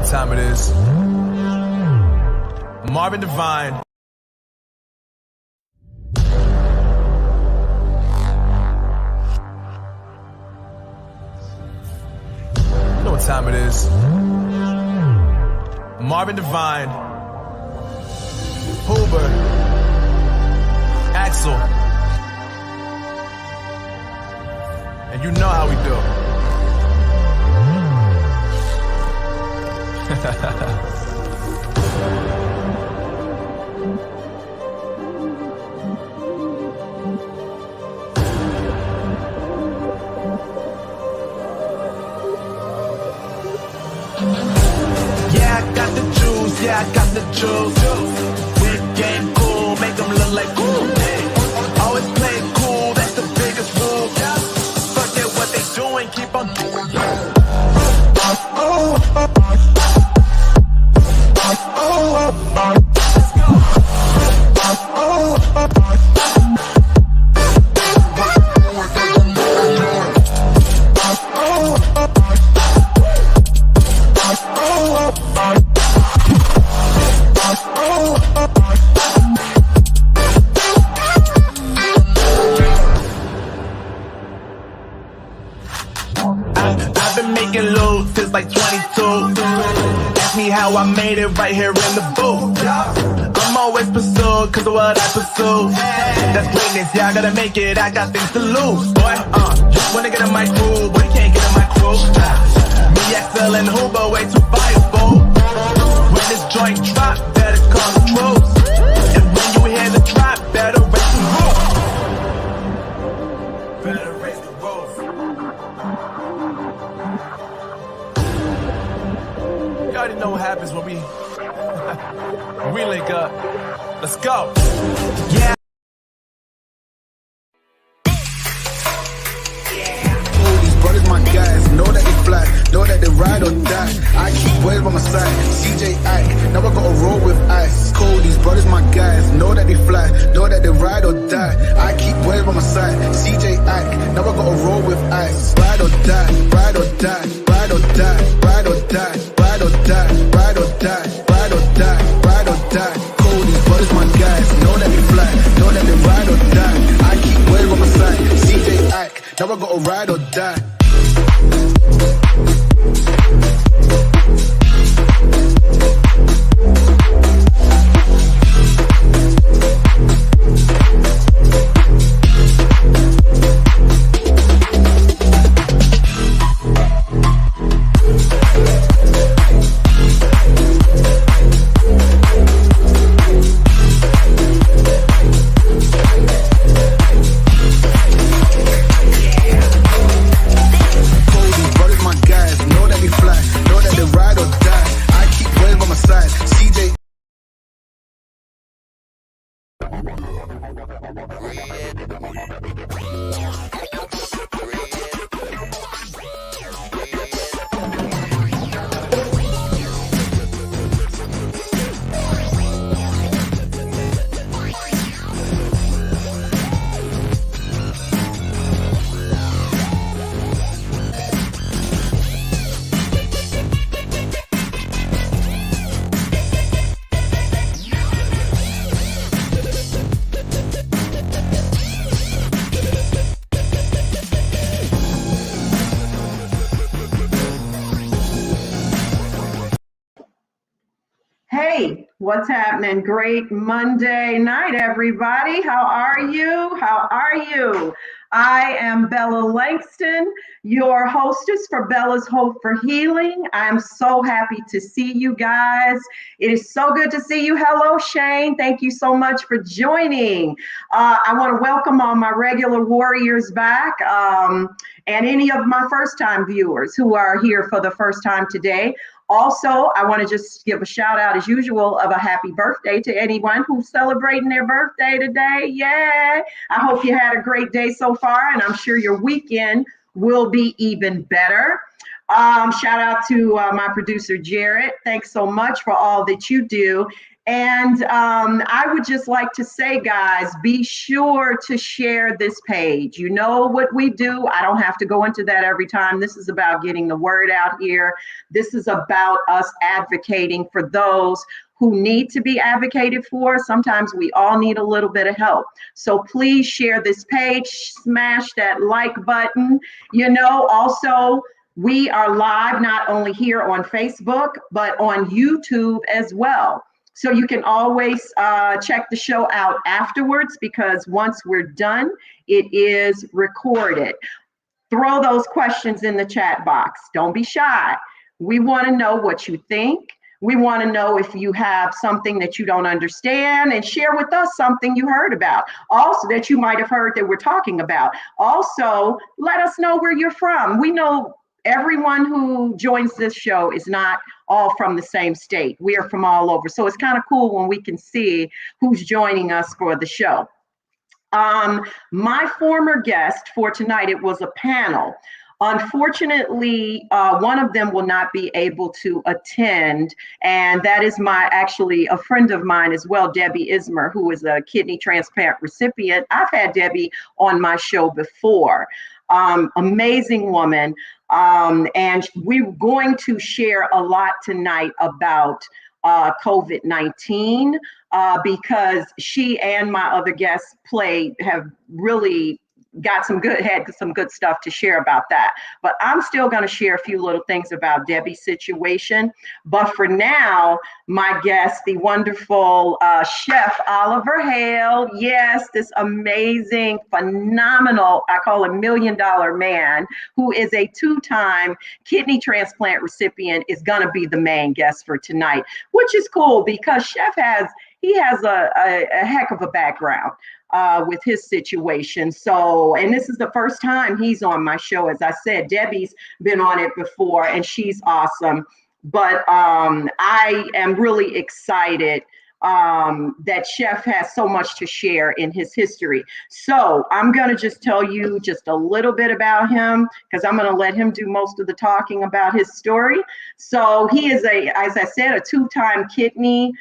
what time it is. Marvin Devine. You know what time it is. Marvin Devine. Huber. Axel. And you know how we do. Yeah, I got the juice, yeah, I got the juice. We game cool, make them look like cool. Always play it cool, that's the biggest rule. Forget what they doing, keep on doing. I've been making loot since like 22. Ask me how I made it right here in the booth. I'm always pursued cause of what I pursue. That's greatness, yeah, I gotta make it, I got things to lose. Boy, just wanna get in my crew, but you can't get in my crew. Me, XL, and Huber, way too fireable. When this joint drop, better call the troops. And when you hear the drop, better raise the roof. Better raise the roof. You already know what happens when we link up. Let's go. Yeah. All these brothers, my guys, know that they fly, know that they ride or die. I keep Waves by my side, CJ Ike, now I gotta roll with ice. Cold, these brothers, my guys, know that they fly, know that they ride or die. I keep Waves by my side, CJ Ike, now I gotta roll with ice. Ride or die, ride or die, ride or die, ride or die, ride or die, ride or die, ride or die, ride or die. Cold, these brothers, my guys, know that they fly, know that they ride or die. I keep Waves by my side, CJ Ike, now I gotta ride or die. Hey, what's happening? Great Monday night, everybody. How are you? How are you? I am Bella Langston, your hostess for Bella's Hope for Healing. I'm so happy to see you guys. It is so good to see you. Hello, Shane. Thank you so much for joining. I want to welcome all my regular warriors back and any of my first-time viewers who are here for the first time today. Also, I want to just give a shout out, as usual, of a happy birthday to anyone who's celebrating their birthday today. Yeah, I hope you had a great day so far, and I'm sure your weekend will be even better. Shout out to my producer, Jarrett. Thanks so much for all that you do. And I would just like to say, guys, be sure to share this page. You know what we do. I don't have to go into that every time. This is about getting the word out here. This is about us advocating for those who need to be advocated for. Sometimes we all need a little bit of help. So please share this page, smash that like button. You know, also, we are live not only here on Facebook, but on YouTube as well. So you can always check the show out afterwards, because once we're done, it is recorded. Throw those questions in the chat box. Don't be shy. We want to know what you think. We want to know if you have something that you don't understand, and share with us something you heard about, also that you might have heard that we're talking about. Also, let us know where you're from. We know everyone who joins this show is not all from the same state. We are from all over. So it's kind of cool when we can see who's joining us for the show. My former guest for tonight, it was a panel. Unfortunately, one of them will not be able to attend, and that is actually a friend of mine as well, Debbie Ismer, who is a kidney transplant recipient. I've had Debbie on my show before. Amazing woman, and we're going to share a lot tonight about COVID-19, because she and my other guests have really had some good stuff to share about that. But I'm still going to share a few little things about Debbie's situation. But for now, my guest, the wonderful Chef Oliver Hale. Yes, this amazing, phenomenal, I call him $1 million man, who is a 2-time kidney transplant recipient, is going to be the main guest for tonight, which is cool because Chef has a heck of a background with his situation. So, and this is the first time he's on my show. As I said, Debbie's been on it before and she's awesome. But I am really excited that Chef has so much to share in his history. So I'm going to just tell you just a little bit about him, because I'm going to let him do most of the talking about his story. So he is as I said, a 2-time kidney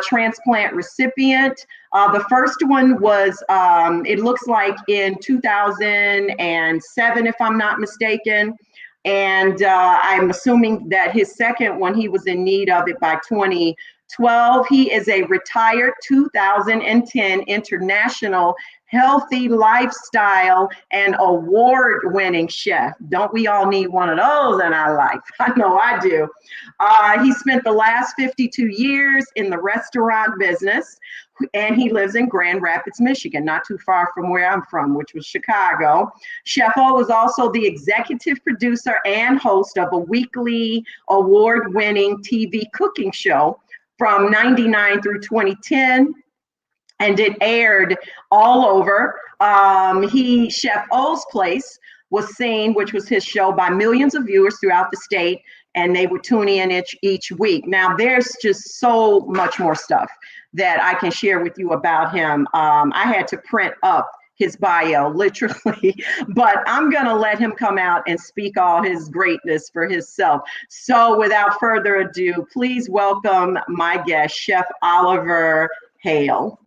transplant recipient. The first one was, it looks like in 2007, if I'm not mistaken. And I'm assuming that his second one, he was in need of it by 2012. He is a retired 2010 International Healthy Lifestyle and award-winning chef. Don't we all need one of those in our life? I know I do. He spent the last 52 years in the restaurant business, and he lives in Grand Rapids, Michigan, not too far from where I'm from, which was Chicago. Chef O is also the executive producer and host of a weekly award-winning TV cooking show from 99 through 2010. And it aired all over. Chef O's Place was seen, which was his show, by millions of viewers throughout the state, and they would tune in each week. Now, there's just so much more stuff that I can share with you about him. I had to print up his bio, literally, but I'm gonna let him come out and speak all his greatness for himself. So without further ado, please welcome my guest, Chef Oliver Hale.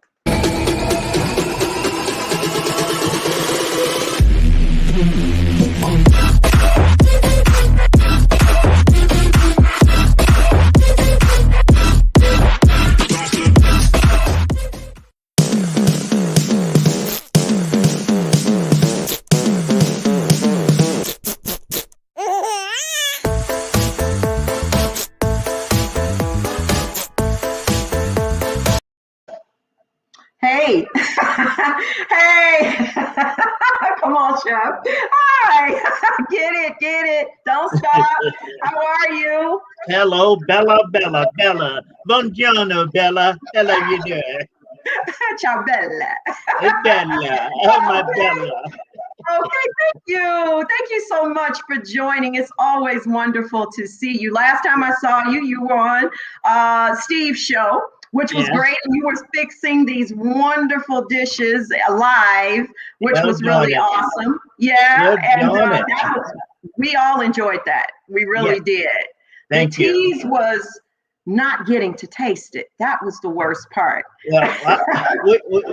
Hey, hey, come on, Chef. Hi, get it. Don't stop. How are you? Hello, Bella. Buongiorno, Bella. How you doing? Ciao, Bella. Bella. Oh, my Bella. Okay, thank you. Thank you so much for joining. It's always wonderful to see you. Last time I saw you, you were on Steve's show, which was great. And you were fixing these wonderful dishes live, which was really awesome. Yeah. And we all enjoyed that. We really did. Thank you. The tease was not getting to taste it. That was the worst part. Well,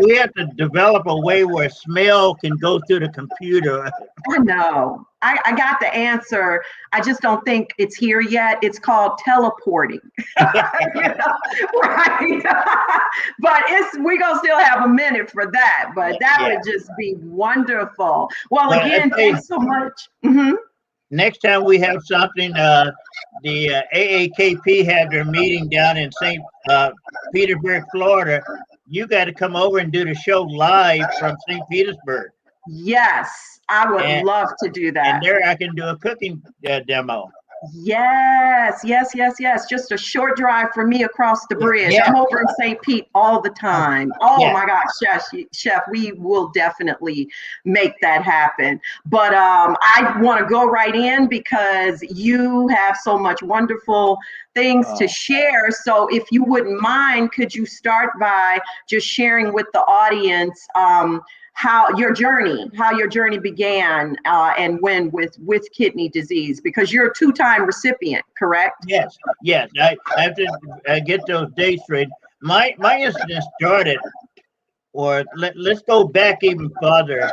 we have to develop a way where smell can go through the computer. I know. I got the answer. I just don't think it's here yet. It's called teleporting. Right? But we're going to still have a minute for that. But that would just be wonderful. Well, again, thanks so much. Mm-hmm. Next time we have something, the AAKP had their meeting down in St. Petersburg, Florida. You got to come over and do the show live from St. Petersburg. Yes, I would love to do that. And there I can do a cooking demo. Yes. Just a short drive for me across the bridge. Yeah. I'm over in St. Pete all the time. Oh my gosh, Chef, we will definitely make that happen. But I want to go right in because you have so much wonderful things to share. So if you wouldn't mind, could you start by just sharing with the audience how your journey began and when with kidney disease, because you're a two-time recipient, correct? Yes. I have to get those dates straight. My incident started, or let's go back even farther.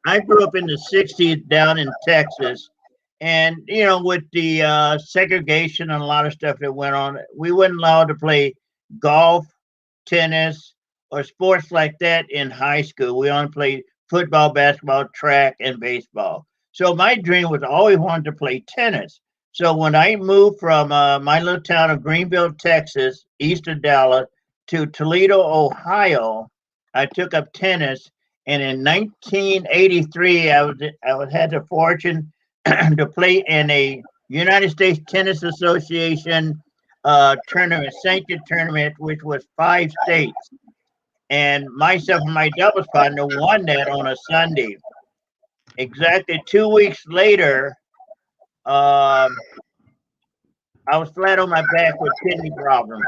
I grew up in the 60s down in Texas, and with the segregation and a lot of stuff that went on, we weren't allowed to play golf, tennis, or sports like that in high school. We only played football, basketball, track, and baseball. So my dream was always wanted to play tennis. So when I moved from my little town of Greenville, Texas, east of Dallas, to Toledo, Ohio, I took up tennis. And in 1983, I had the fortune to play in a United States Tennis Association tournament, sanctioned tournament, which was 5 states. And myself and my doubles partner won that on a Sunday. Exactly 2 weeks later, I was flat on my back with kidney problems.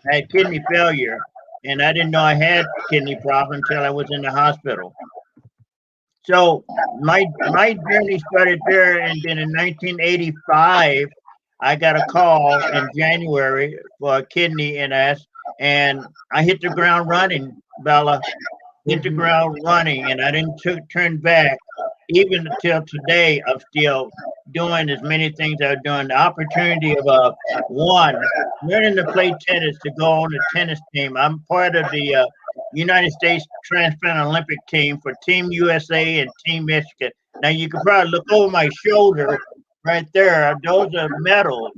I had kidney failure, and I didn't know I had kidney problem until I was in the hospital. So my journey started there, and then in 1985, I got a call in January for a kidney and I hit the ground running, Bella. Hit the ground running, and I didn't turn back. Even until today, I'm still doing as many things I was doing. The opportunity of learning to play tennis, to go on the tennis team. I'm part of the United States Transplant Olympic team for Team USA and Team Michigan. Now you can probably look over my shoulder right there. Those are medals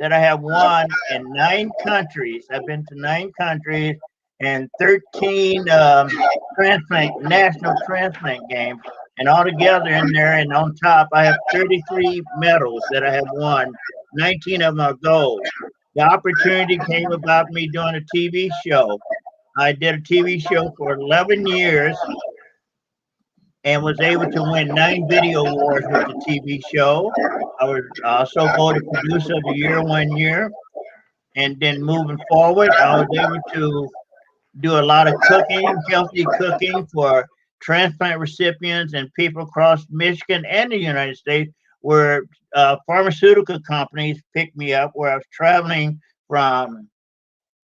that I have won in 9 countries. I've been to 9 countries and 13 national transplant games. And all together in there and on top, I have 33 medals that I have won. 19 of them are gold. The opportunity came about me doing a TV show. I did a TV show for 11 years and was able to win 9 video awards with the TV show. I was also voted producer of the year 1 year. And then moving forward, I was able to do a lot of cooking, healthy cooking for transplant recipients and people across Michigan and the United States, where pharmaceutical companies picked me up, where I was traveling from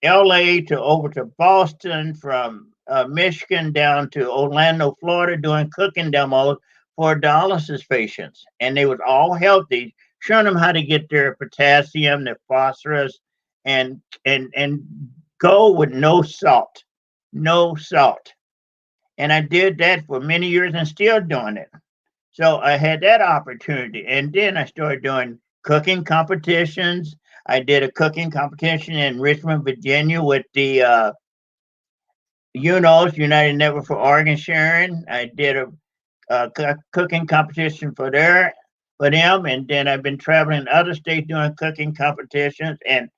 LA to over to Boston, from Michigan down to Orlando, Florida, doing cooking demos for dialysis patients. And they was all healthy, showing them how to get their potassium, their phosphorus, and go with no salt. And I did that for many years and still doing it. So I had that opportunity. And then I started doing cooking competitions. I did a cooking competition in Richmond, Virginia with the UNOS, United Network for Organ Sharing. I did a cooking competition for them. And then I've been traveling in other states doing cooking competitions. And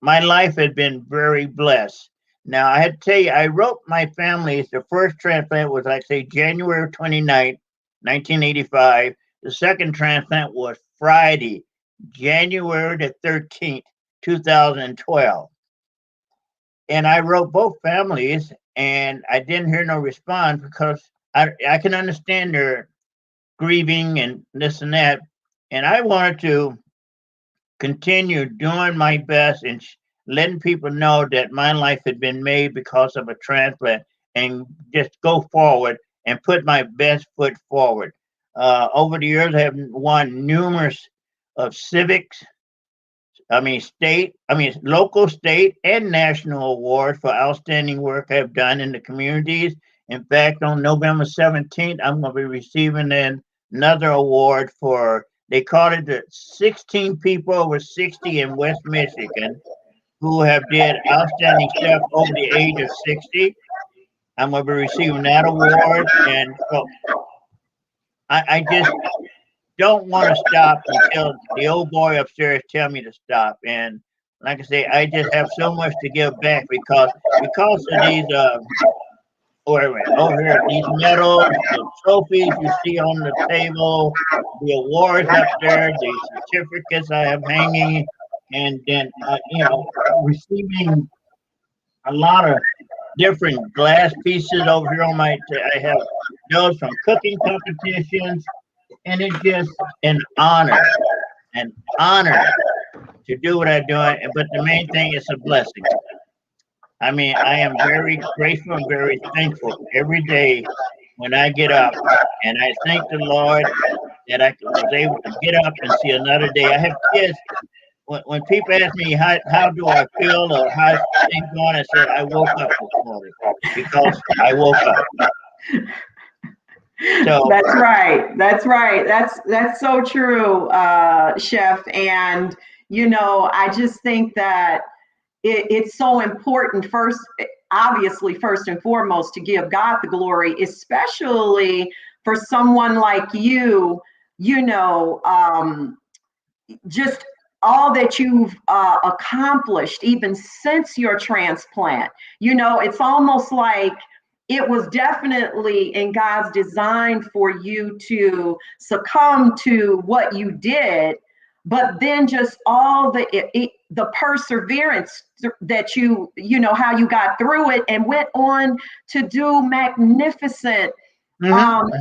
my life has been very blessed. Now, I had to tell you, I wrote my family, the first transplant was, like, say, January 29th, 1985. The second transplant was Friday, January the 13th, 2012. And I wrote both families, and I didn't hear no response because I can understand their grieving and this and that. And I wanted to continue doing my best and letting people know that my life had been made because of a transplant, and just go forward and put my best foot forward. Over the years, I have won numerous of civics, local, state, and national awards for outstanding work I've done in the communities. In fact, on November 17th, I'm going to be receiving another award for, they call it the 16 people over 60 in West Michigan who have did outstanding stuff over the age of 60. I'm going to be receiving that award. And so I just don't want to stop until the old boy upstairs tell me to stop. And like I say, I just have so much to give back because of these over here, these medals, the trophies you see on the table, the awards up there, the certificates I have hanging, and then receiving a lot of different glass pieces over here on my. I have those from cooking competitions, and it's just an honor to do what I'm doing. But the main thing is a blessing. I mean, I am very grateful and very thankful every day when I get up, and I thank the Lord that I was able to get up and see another day. I have kids. When people ask me how do I feel or how's things going, I said I woke up this morning because I woke up. So That's right. That's so true, Chef. And I just think that it's so important. Obviously, first and foremost, to give God the glory, especially for someone like you. Just all that you've accomplished, even since your transplant. It's almost like it was definitely in God's design for you to succumb to what you did, but then just all the perseverance that how you got through it and went on to do magnificent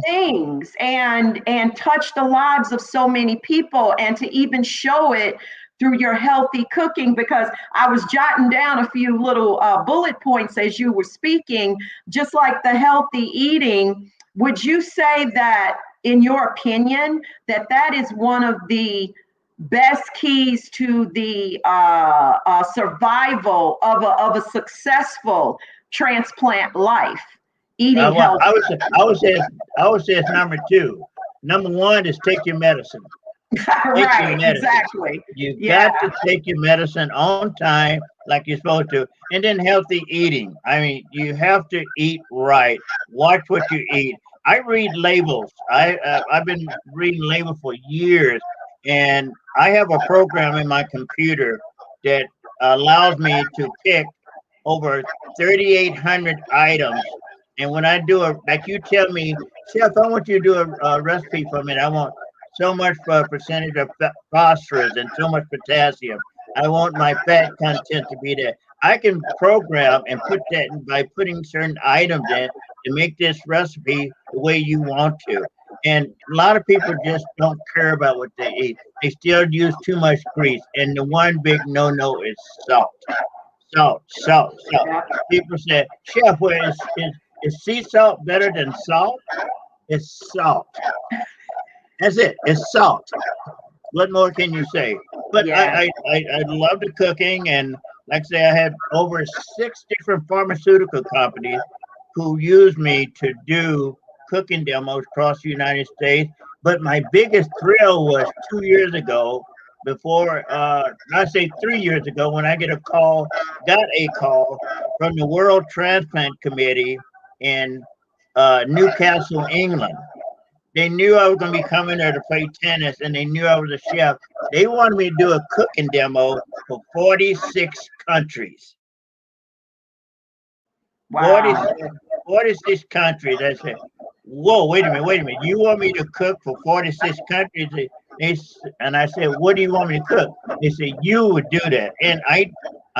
things and touch the lives of so many people, and to even show it through your healthy cooking, because I was jotting down a few little bullet points as you were speaking, just like the healthy eating. Would you say that, in your opinion, that is one of the best keys to the survival of a successful transplant life? Eating healthy. I would say it's number two. Number one is take your medicine. Right, exactly. You got to take your medicine on time, like you're supposed to, and then healthy eating. I mean, you have to eat right. Watch what you eat. I read labels. I've been reading labels for years, and I have a program in my computer that allows me to pick over 3,800 items. And when I do like you tell me, Chef, I want you to do a recipe for me. I want so much percentage of phosphorus and so much potassium. I want my fat content to be there. I can program and put that by putting certain items in to make this recipe the way you want to. And a lot of people just don't care about what they eat. They still use too much grease. And the one big no-no is salt. Salt. People say, Chef, is sea salt better than salt? It's salt. That's it. It's salt. What more can you say? But I love the cooking, and like I say, I had over 6 different pharmaceutical companies who used me to do cooking demos across the United States. But my biggest thrill was 2 years ago, I say 3 years ago, when I got a call from the World Transplant Committee in Newcastle, England. They knew I was going to be coming there to play tennis, and they knew I was a chef. They wanted me to do a cooking demo for 46 countries. Wow. 46 countries. I said, whoa, wait a minute. You want me to cook for 46 countries? And I said, what do you want me to cook? They said, you would do that. And I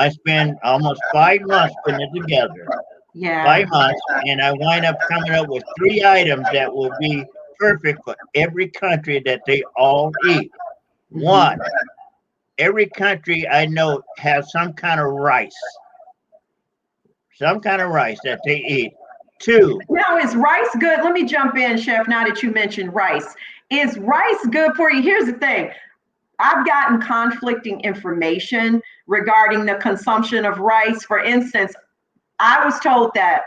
spent almost 5 months putting it together. Yeah. 5 months, and I wind up coming up with 3 items that will be perfect for every country that they all eat. 1, every country I know has some kind of rice that they eat. 2. Now, is rice good? Let me jump in, Chef, now that you mentioned rice. Is rice good for you? Here's the thing. I've gotten conflicting information regarding the consumption of rice. For instance, I was told that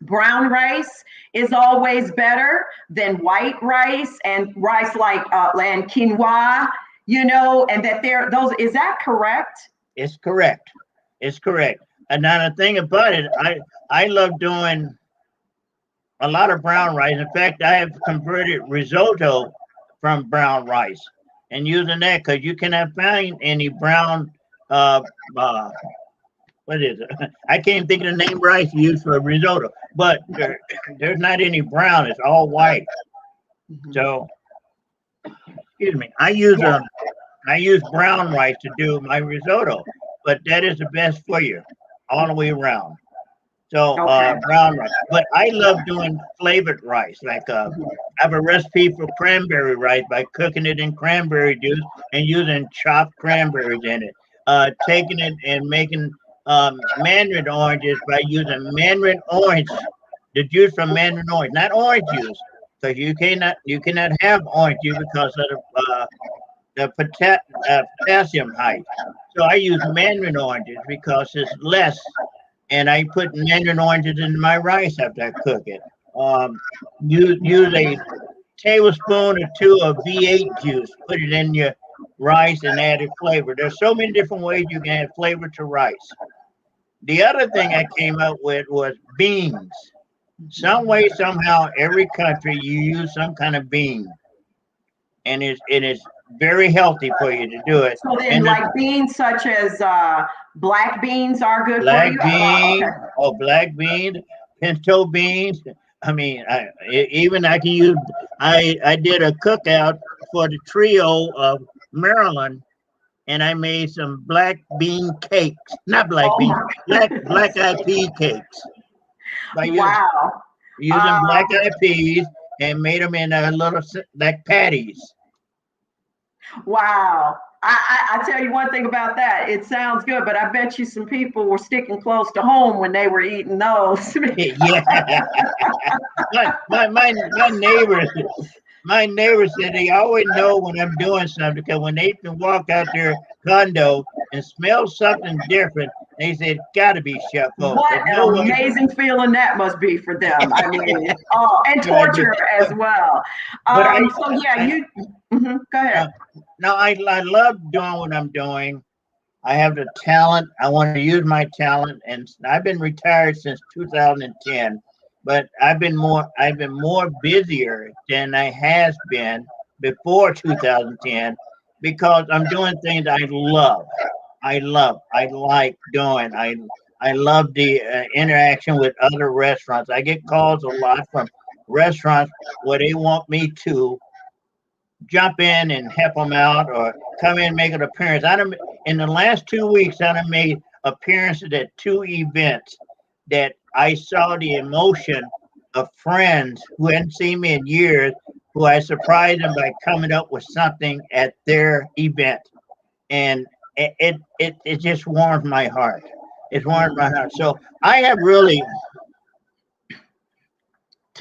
brown rice is always better than white rice and rice like and quinoa, and that those, is that correct? It's correct. And now the thing about it, I love doing a lot of brown rice. In fact, I have converted risotto from brown rice and using that because you cannot find any brown what is it? I can't think of the name rice used for risotto, but there's not any brown. It's all white. So, excuse me. I use brown rice to do my risotto, but that is the best for you all the way around. So brown rice. But I love doing flavored rice. Like I have a recipe for cranberry rice by cooking it in cranberry juice and using chopped cranberries in it. Taking it and making mandarin oranges by using mandarin orange, the juice from mandarin orange, not orange juice, because you cannot have orange juice because of the potassium height. So I use mandarin oranges because it's less, and I put mandarin oranges in my rice after I cook it. Use a tablespoon or 2 of V8 juice, put it in your rice and add a flavor. There's so many different ways you can add flavor to rice. The other thing I came up with was beans. Some way, somehow, every country you use some kind of bean, and it is very healthy for you to do it. So then, like beans such as black beans are good for you? Black beans, pinto beans. I mean, I can use, I did a cookout for the trio of Maryland, and I made some black bean cakes, not black bean, black eyed pea cakes. Using black eyed peas and made them in a little like patties. Wow. I tell you one thing about that. It sounds good, but I bet you some people were sticking close to home when they were eating those. Yeah. My neighbors said they always know when I'm doing something, because when they can walk out their condo and smell something different, they said, "Gotta be Chef O." What an amazing feeling that must be for them. I mean, and torture as well. Go ahead. No, I love doing what I'm doing. I have the talent. I want to use my talent, and I've been retired since 2010. But I've been more busier than I has been before 2010 because I'm doing things I love. I like doing. I love the interaction with other restaurants. I get calls a lot from restaurants where they want me to jump in and help them out or come in and make an appearance. In the last 2 weeks, I have made appearances at 2 events that I saw the emotion of friends who hadn't seen me in years, who I surprised them by coming up with something at their event. And it just warmed my heart. It warmed my heart. So I have really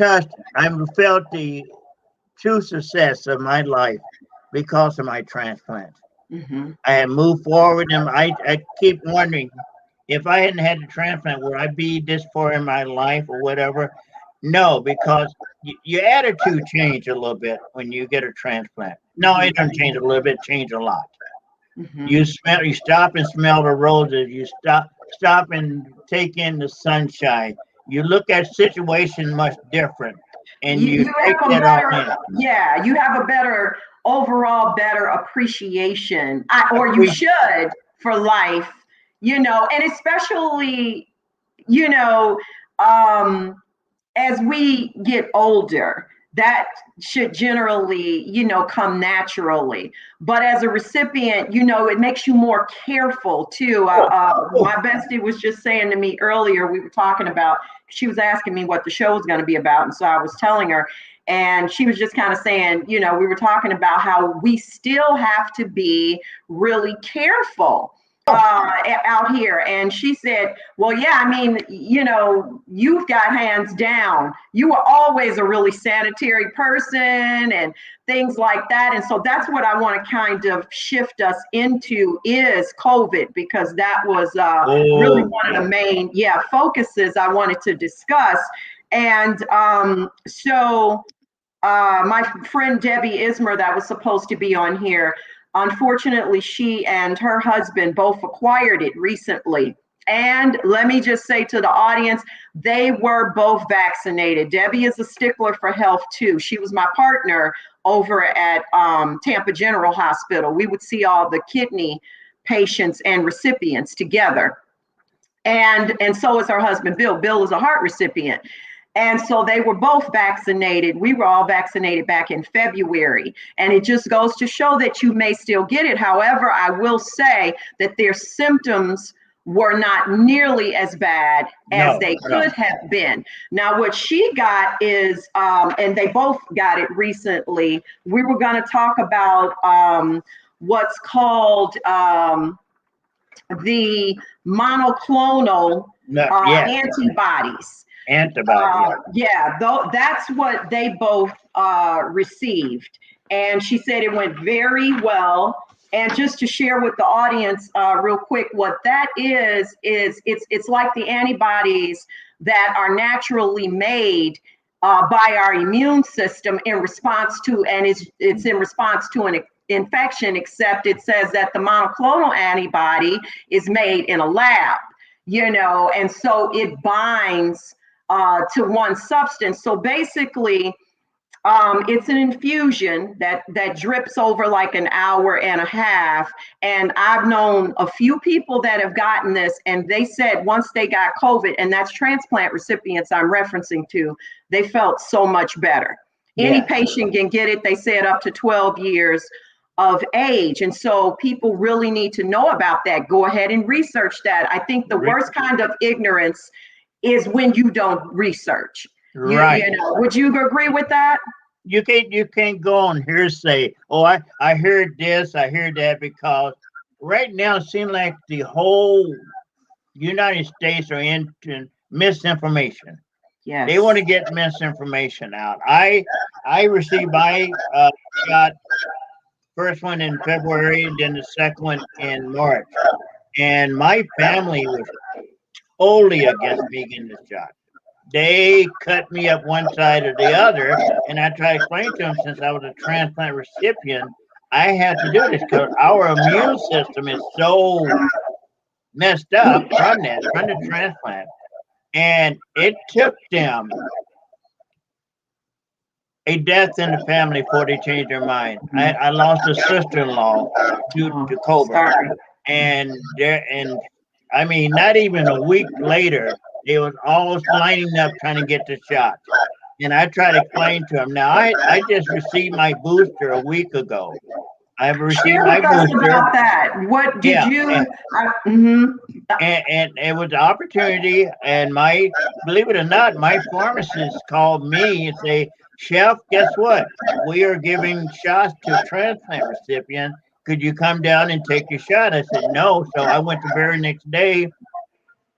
I've felt the true success of my life because of my transplant. I have moved forward, and I keep wondering, if I hadn't had the transplant, would I be this far in my life or whatever? No, because your attitude changes a little bit when you get a transplant. No, it doesn't change a little bit, change a lot. You stop and smell the roses. You stop and take in the sunshine. You look at situation much different, and you take that all in. Yeah, you have a better overall appreciation, or you should, for life. And especially, as we get older, that should generally, come naturally. But as a recipient, it makes you more careful too. My bestie was just saying to me earlier, we were talking about, she was asking me what the show was going to be about. And so I was telling her, And she was just kind of saying, we were talking about how we still have to be really careful out here. And she said, well, yeah, I mean, you've got hands down. You were always a really sanitary person and things like that. And so that's what I want to kind of shift us into is COVID, because that was really one of the main, focuses I wanted to discuss. And so my friend Debbie Ismer, that was supposed to be on here, unfortunately, she and her husband both acquired it recently. And let me just say to the audience, they were both vaccinated. Debbie is a stickler for health too. She was my partner over at Tampa General Hospital. We would see all the kidney patients and recipients together. And so is her husband, Bill. Bill is a heart recipient. And so they were both vaccinated. We were all vaccinated back in February. And it just goes to show that you may still get it. However, I will say that their symptoms were not nearly as bad as they could have been. Now, what she got is, and they both got it recently, we were going to talk about what's called the monoclonal antibodies. That's what they both received. And she said it went very well. And just to share with the audience real quick, what that is it's like the antibodies that are naturally made by our immune system in response to, and it's in response to an infection, except it says that the monoclonal antibody is made in a lab, and so it binds to one substance. So basically, it's an infusion that drips over like an hour and a half. And I've known a few people that have gotten this, and they said once they got COVID, and that's transplant recipients I'm referencing to, they felt so much better. Any patient can get it, they said, up to 12 years of age. And so people really need to know about that. Go ahead and research that. I think the worst kind of ignorance is when you don't research. Right. Would you agree with that? You can't go on hearsay. Oh, I heard this, I heard that, because right now it seems like the whole United States are into misinformation. Yes. They want to get misinformation out. I received my shot, first one in February, and then the second one in March. And my family was totally against me getting the shot. They cut me up one side or the other, and I tried to explain to them, since I was a transplant recipient, I had to do this because our immune system is so messed up from the transplant. And it took them a death in the family before they changed their mind. I lost a sister-in-law due to COVID, and I mean, not even a week later, they was all lining up trying to get the shot. And I tried to explain to them. Now, I just received my booster a week ago. I've received my booster. About that. What did you? And it was an opportunity. And believe it or not, my pharmacist called me and say, "Chef, guess what? We are giving shots to transplant recipients. Could you come down and take your shot?" I said, "No." So I went the very next day.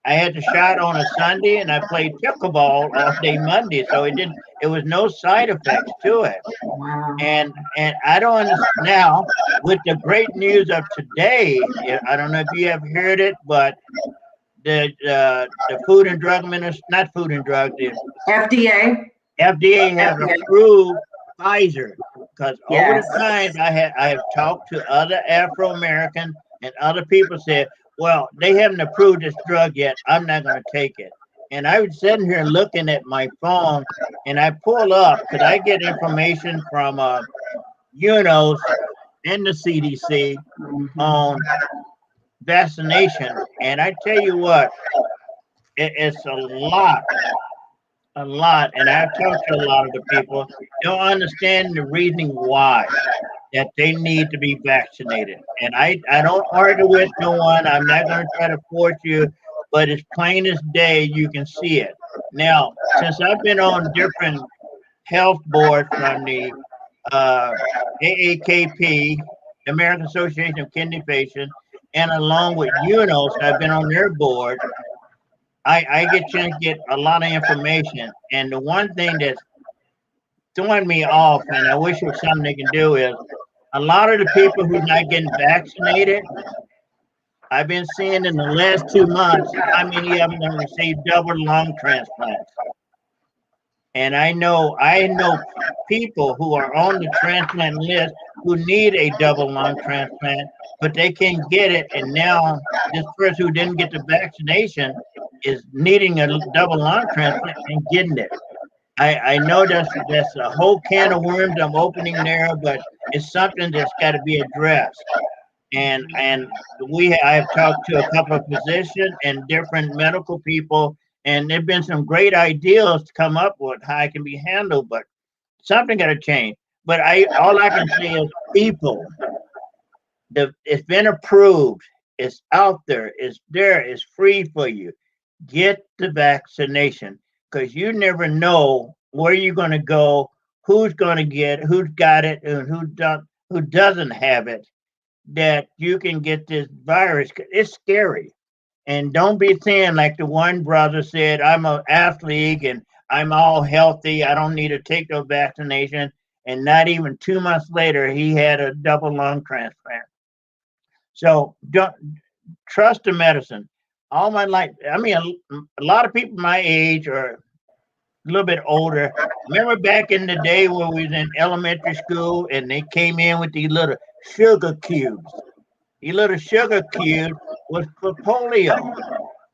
I had the shot on a Sunday, and I played pickleball all day Monday. So it was no side effects to it. Wow. And I don't understand now, with the great news of today, I don't know if you have heard it, but the Food and Drug Ministry, not Food and Drug, the FDA has approved Pfizer, because over the times I have talked to other Afro-American and other people said, well, they haven't approved this drug yet, I'm not going to take it. And I was sitting here looking at my phone, and I pull up, because I get information from UNOS and the CDC on vaccination. And I tell you what, it's a lot. And I've talked to a lot of the people, don't understand the reasoning why that they need to be vaccinated. And I don't argue with no one. I'm not going to try to force you, but it's plain as day, you can see it. Now, since I've been on different health board from the AAKP, American Association of Kidney Patients, and along with UNOS, I've been on their board. I get to get a lot of information, and the one thing that's throwing me off, and I wish it was something they can do, is a lot of the people who's not getting vaccinated, I've been seeing in the last 2 months how many of them have received double lung transplants. And I know people who are on the transplant list who need a double lung transplant, but they can't get it. And now this person who didn't get the vaccination is needing a double lung transplant and getting it. I know that's a whole can of worms I'm opening there, but it's something that's got to be addressed. And I've talked to a couple of physicians and different medical people, and there've been some great ideas to come up with how it can be handled, but something got to change. But all I can say is people, it's been approved, it's out there, it's free for you. Get the vaccination, because you never know where you're going to go, who's going to get it, who's got it, and who doesn't have it, that you can get this virus. It's scary. And don't be saying like the one brother said, I'm an athlete and I'm all healthy, I don't need to take no vaccination. And not even 2 months later, he had a double lung transplant. So don't trust the medicine. All my life, I mean, a lot of people my age or a little bit older, remember back in the day when we was in elementary school and they came in with these little sugar cubes. These little sugar cubes was for polio.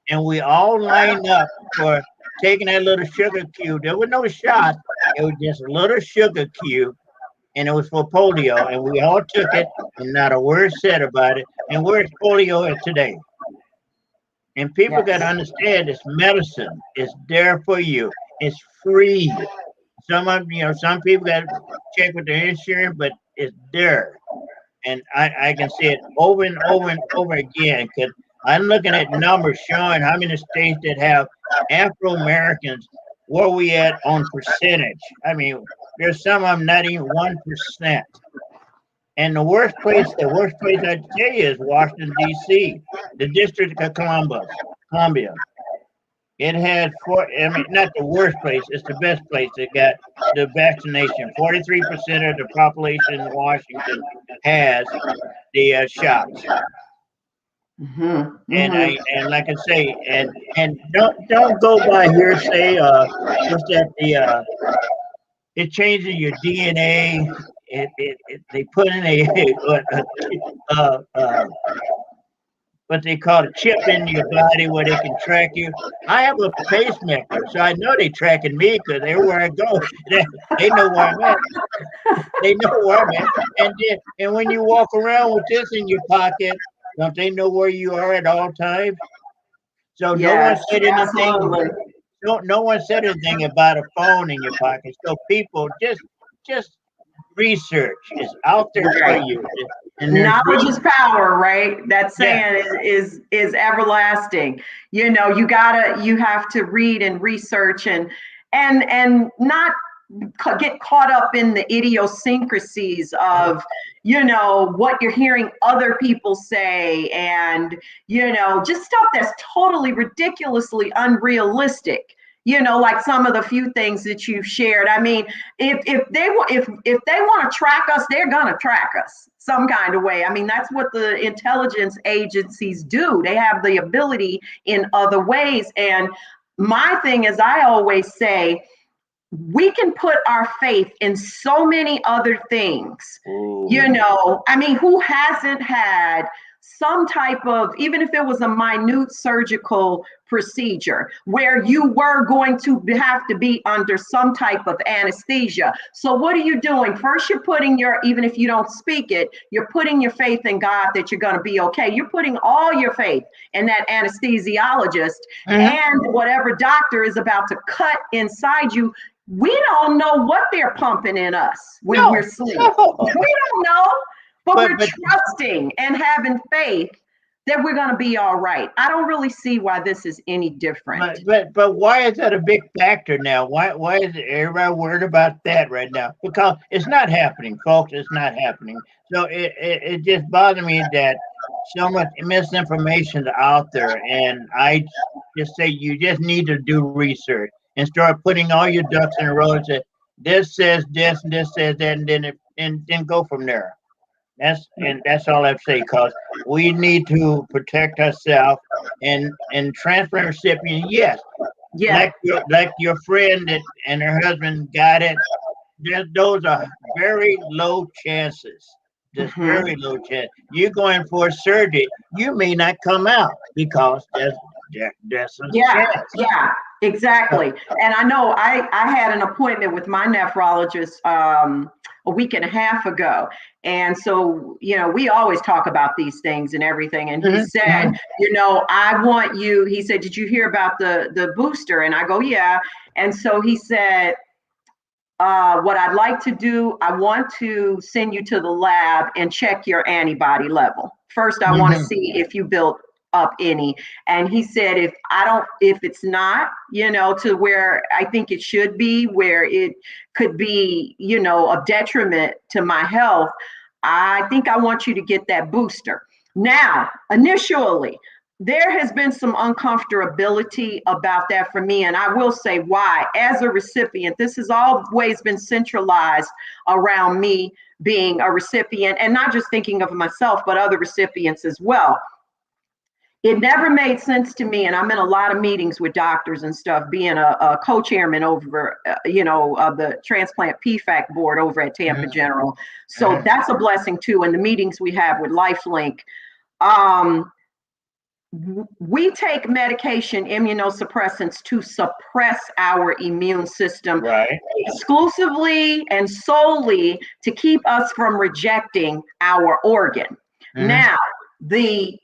And we all lined up for taking that little sugar cube. There was no shot. It was just a little sugar cube. And it was for polio. And we all took it and not a word said about it. And where's polio at today? And people got to understand this medicine is there for you. It's free. Some people got to check with their insurance, but it's there. And I can say it over and over and over again, because I'm looking at numbers showing how many states that have Afro-Americans, where we at on percentage. I mean, there's some of them not even 1%. And the worst place I tell you is Washington, D.C., the District of Columbia. It had not the worst place, it's the best place that got the vaccination. 43% of the population in Washington has the shots. Mm-hmm. And like I say, and don't go by hearsay. What's that? It changes your DNA. They put in what they call a chip in your body where they can track you. I have a pacemaker, so I know they tracking me because everywhere I go, they know where I'm at. They know where I'm at. And when you walk around with this in your pocket, don't they know where you are at all times? So no one said anything. No one said anything about a phone in your pocket. So people just research is out there for you. And knowledge is power, right? That saying is everlasting. You have to read and research and not get caught up in the idiosyncrasies of what you're hearing other people say, and just stuff that's totally ridiculously unrealistic. Like some of the few things that you've shared. I mean, if they want to track us, they're gonna track us some kind of way. I mean, that's what the intelligence agencies do. They have the ability in other ways. And my thing is, I always say, we can put our faith in so many other things. Ooh. I mean, who hasn't had some type of, even if it was a minute surgical procedure where you were going to have to be under some type of anesthesia. So what are you doing? First, you're putting even if you don't speak it, you're putting your faith in God that you're going to be okay. You're putting all your faith in that anesthesiologist and whatever doctor is about to cut inside you. We don't know what they're pumping in us when we're asleep. We don't know. But we're trusting and having faith that we're going to be all right. I don't really see why this is any different. But why is that a big factor now? Why is everybody worried about that right now? Because it's not happening, folks. It's not happening. So it just bothers me that so much misinformation out there, and I just say you just need to do research and start putting all your ducks in a row and say this says this and this says that, and then go from there. That's all I have to say, because we need to protect ourselves and transplant recipient. Yes, Yeah. like your friend and her husband got it. Those are very low chances. Just very low chance. You're going for surgery, you may not come out because there's a chance. Yeah, exactly. And I know I had an appointment with my nephrologist a week and a half ago. And so, we always talk about these things and everything. And he said, I want you, he said, did you hear about the booster? And I go, yeah. And so he said, what I'd like to do, I want to send you to the lab and check your antibody level. First, I want to see if you built up any. And he said, if it's not, to where I think it should be, where it could be, a detriment to my health, I think I want you to get that booster. Now, initially, there has been some uncomfortability about that for me. And I will say why. As a recipient, this has always been centralized around me being a recipient, and not just thinking of myself, but other recipients as well. It never made sense to me, and I'm in a lot of meetings with doctors and stuff, being a co-chairman over, of the Transplant PFAC board over at Tampa General. So that's a blessing too. And the meetings we have with LifeLink, we take medication, immunosuppressants, to suppress our immune system, right, exclusively and solely to keep us from rejecting our organ. Now, the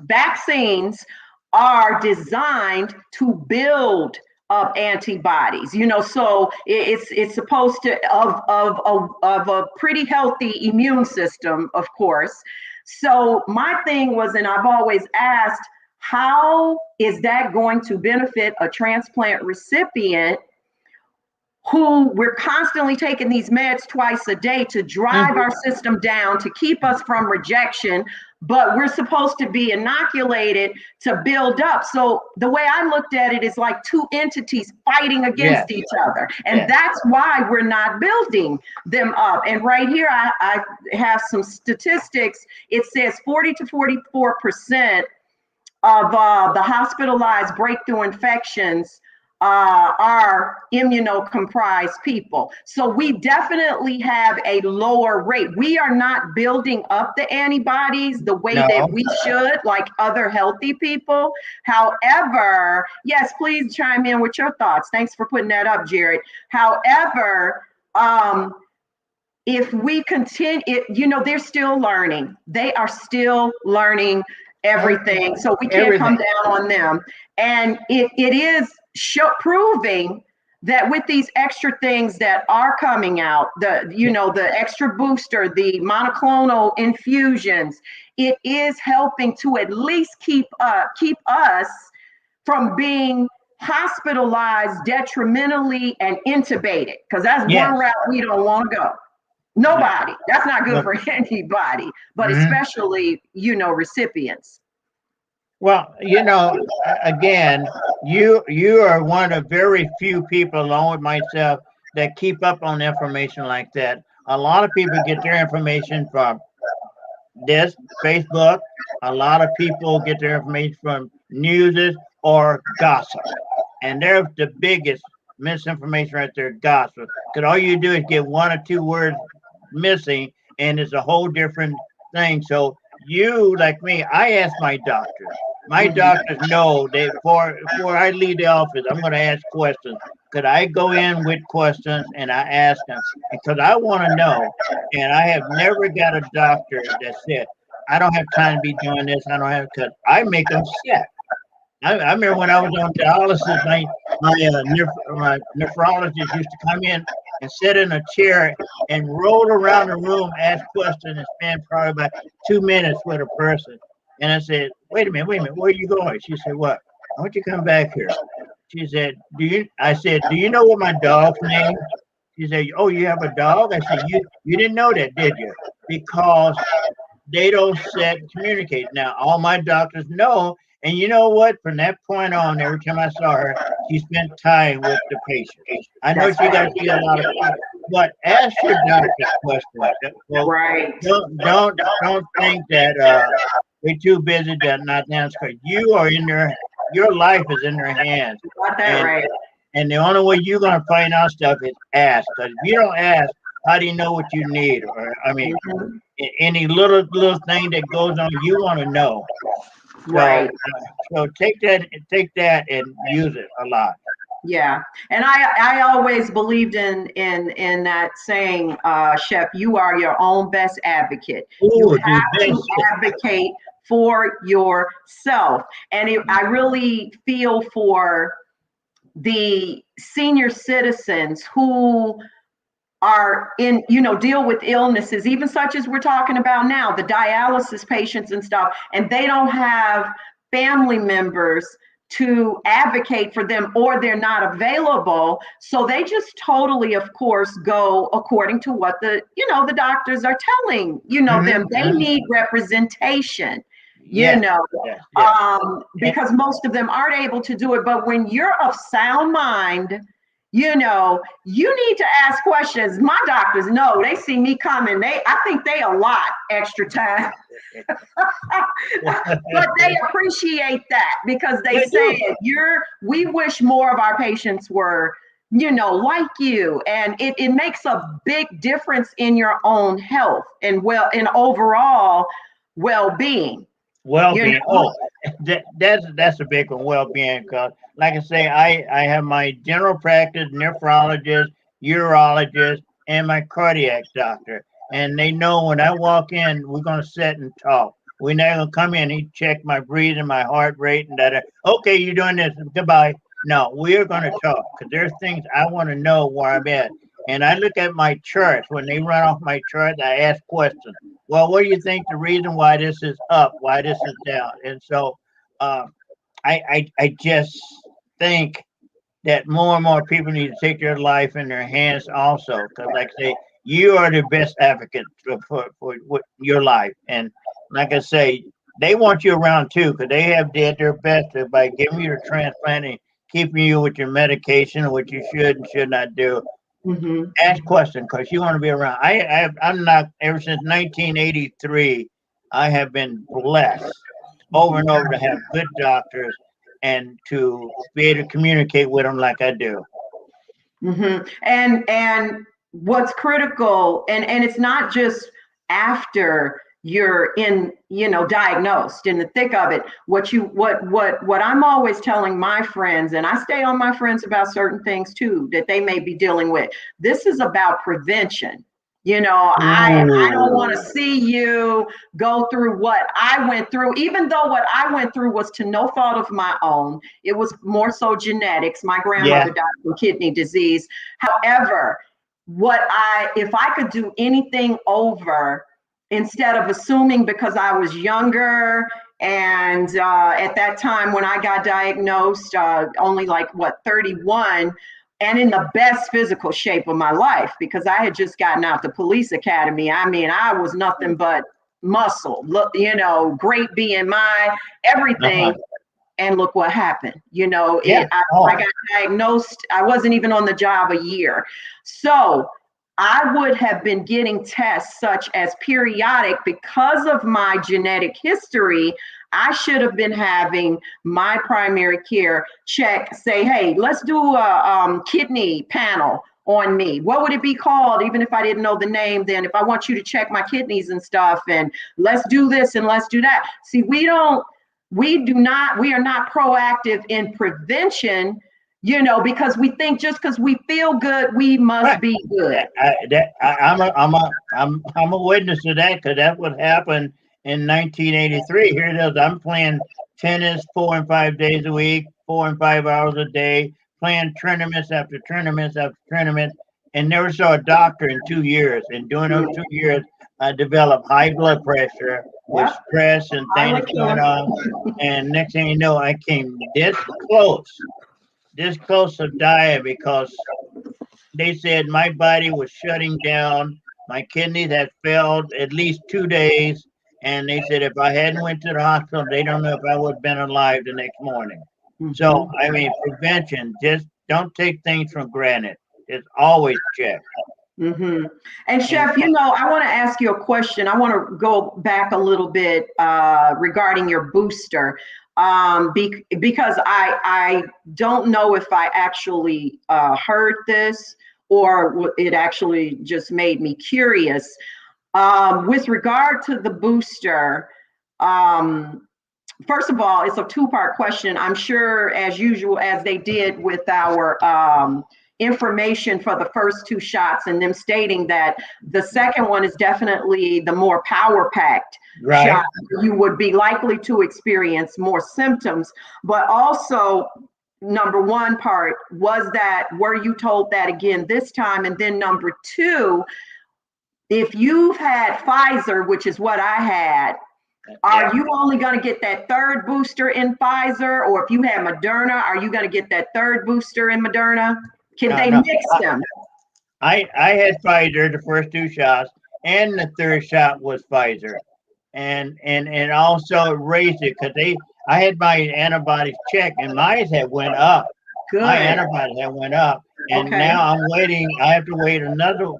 vaccines are designed to build up antibodies, so it's supposed to of a pretty healthy immune system, of course. So my thing was, and I've always asked, how is that going to benefit a transplant recipient who we're constantly taking these meds twice a day to drive our system down, to keep us from rejection, but we're supposed to be inoculated to build up? So the way I looked at it is like two entities fighting against each other. And that's why we're not building them up. And right here, I have some statistics. It says 40 to 44% of the hospitalized breakthrough infections are immunocompromised people. So we definitely have a lower rate. We are not building up the antibodies the way that we should, like other healthy people. However, yes, please chime in with your thoughts. Thanks for putting that up, Jared. However, if we continue, they're still learning. They are still learning everything. So we can't come down on them. And it is proving that with these extra things that are coming out, the extra booster, the monoclonal infusions, it is helping to at least keep us from being hospitalized detrimentally and intubated, because that's one route we don't want to go. Nobody. That's not good for anybody, but especially, recipients. Well, again, you are one of very few people, along with myself, that keep up on information like that. A lot of people get their information from this Facebook. A lot of people get their information from news or gossip. And there's the biggest misinformation right there, gossip. Because all you do is get one or two words missing, and it's a whole different thing. So you, like me, I ask my doctors. My doctors know that before I leave the office, I'm going to ask questions. Could I go in with questions and I ask them? Because I want to know. And I have never got a doctor that said, I don't have time to be doing this. I don't have, because I make them sick. I remember when I was on dialysis, my nephrologist used to come in and sit in a chair and roll around the room, ask questions, and spend probably about 2 minutes with a person. And I said, wait a minute, where are you going? She said, what? I want you to come back here. She said, I said, do you know what my dog's name? She said, oh, you have a dog? I said, you didn't know that, did you? Because they don't communicate. Now, all my doctors know, and you know what? From that point on, every time I saw her, she spent time with the patient. I know she got to see a lot of people, but ask your doctor questions. Well, Right. Don't think that they're too busy to not answer. You are in your life is in their hands. Got that right. And the only way you're going to find out stuff is ask. Because if you don't ask, how do you know what you need? Or, I mean, any little thing that goes on, you want to know. Right. So take that and use it a lot. Yeah. And I always believed in that saying, Chef, you are your own best advocate. You have to advocate for yourself. And I really feel for the senior citizens who are in, deal with illnesses, even such as we're talking about now, the dialysis patients and stuff, and they don't have family members to advocate for them, or they're not available. So they just totally, of course, go according to what the doctors are telling, them. They need representation, because most of them aren't able to do it. But when you're of sound mind, you need to ask questions. My doctors know, they see me coming. I think they allot extra time, but they appreciate that because they say we wish more of our patients were, like you. And it makes a big difference in your own health and overall well-being. Well-being. That's a big one. Well-being, because like I say, I have my general practice, nephrologist, urologist, and my cardiac doctor, and they know when I walk in, we're gonna sit and talk. We're not gonna come in. He check my breathing, my heart rate, and that. Okay, you're doing this. Goodbye. No, we're gonna talk because there's things I want to know where I'm at. And I look at my charts. When they run off my chart, I ask questions. Well, what do you think the reason why this is up, why this is down? And so I just think that more and more people need to take their life in their hands also. Because like I say, you are the best advocate for your life. And like I say, they want you around too, because they have did their best by giving you the transplant and keeping you with your medication, what you should and should not do. Mm-hmm. Ask questions because you want to be around. I'm not, ever since 1983, I have been blessed over and over to have good doctors and to be able to communicate with them like I do. Mm-hmm. And what's critical, and it's not just after you're in, diagnosed in the thick of it. What I'm always telling my friends, and I stay on my friends about certain things too that they may be dealing with. This is about prevention. I don't want to see you go through what I went through, even though what I went through was to no fault of my own. It was more so genetics. My grandmother died from kidney disease. However, if I could do anything over, instead of assuming because I was younger and at that time when I got diagnosed, only 31, and in the best physical shape of my life, because I had just gotten out the police academy. I mean, I was nothing but muscle, great BMI, everything. And look what happened. I got diagnosed. I wasn't even on the job a year. So I would have been getting tests such as periodic because of my genetic history. I should have been having my primary care check, say, hey, let's do a kidney panel on me. What would it be called? Even if I didn't know the name, then if I want you to check my kidneys and stuff, and let's do this and let's do that. See, we are not proactive in prevention, because we think just because we feel good, we must be good. I'm a witness to that, because that's what happened in 1983. Here it is. I'm playing tennis 4 and 5 days a week, 4 and 5 hours a day, playing tournaments after tournaments after tournament. and never saw a doctor in 2 years. And during those 2 years, I developed high blood pressure with stress and things going on. And next thing you know, I came this close to dying because they said my body was shutting down. My kidneys had failed at least 2 days. And they said if I hadn't went to the hospital, they don't know if I would have been alive the next morning. So, I mean, prevention, just don't take things for granted. Just always check. And Chef, I want to ask you a question. I want to go back a little bit regarding your booster because I don't know if I actually heard this or it actually just made me curious. With regard to the booster, first of all, it's a two-part question. I'm sure, as usual, as they did with our information for the first 2 shots and them stating that the second one is definitely the more power-packed shot. You would be likely to experience more symptoms, but also number one part was that, were you told that again this time? And then number 2, if you've had Pfizer, which is what I had, are you only going to get that 3rd booster in Pfizer? Or if you have Moderna, are you going to get that 3rd booster in Moderna? Can they mix them? I had Pfizer the first 2 shots, and the 3rd shot was Pfizer. And also raised it because I had my antibodies checked and mine had went up. Good. My antibodies had went up. And now I'm waiting. I have to wait another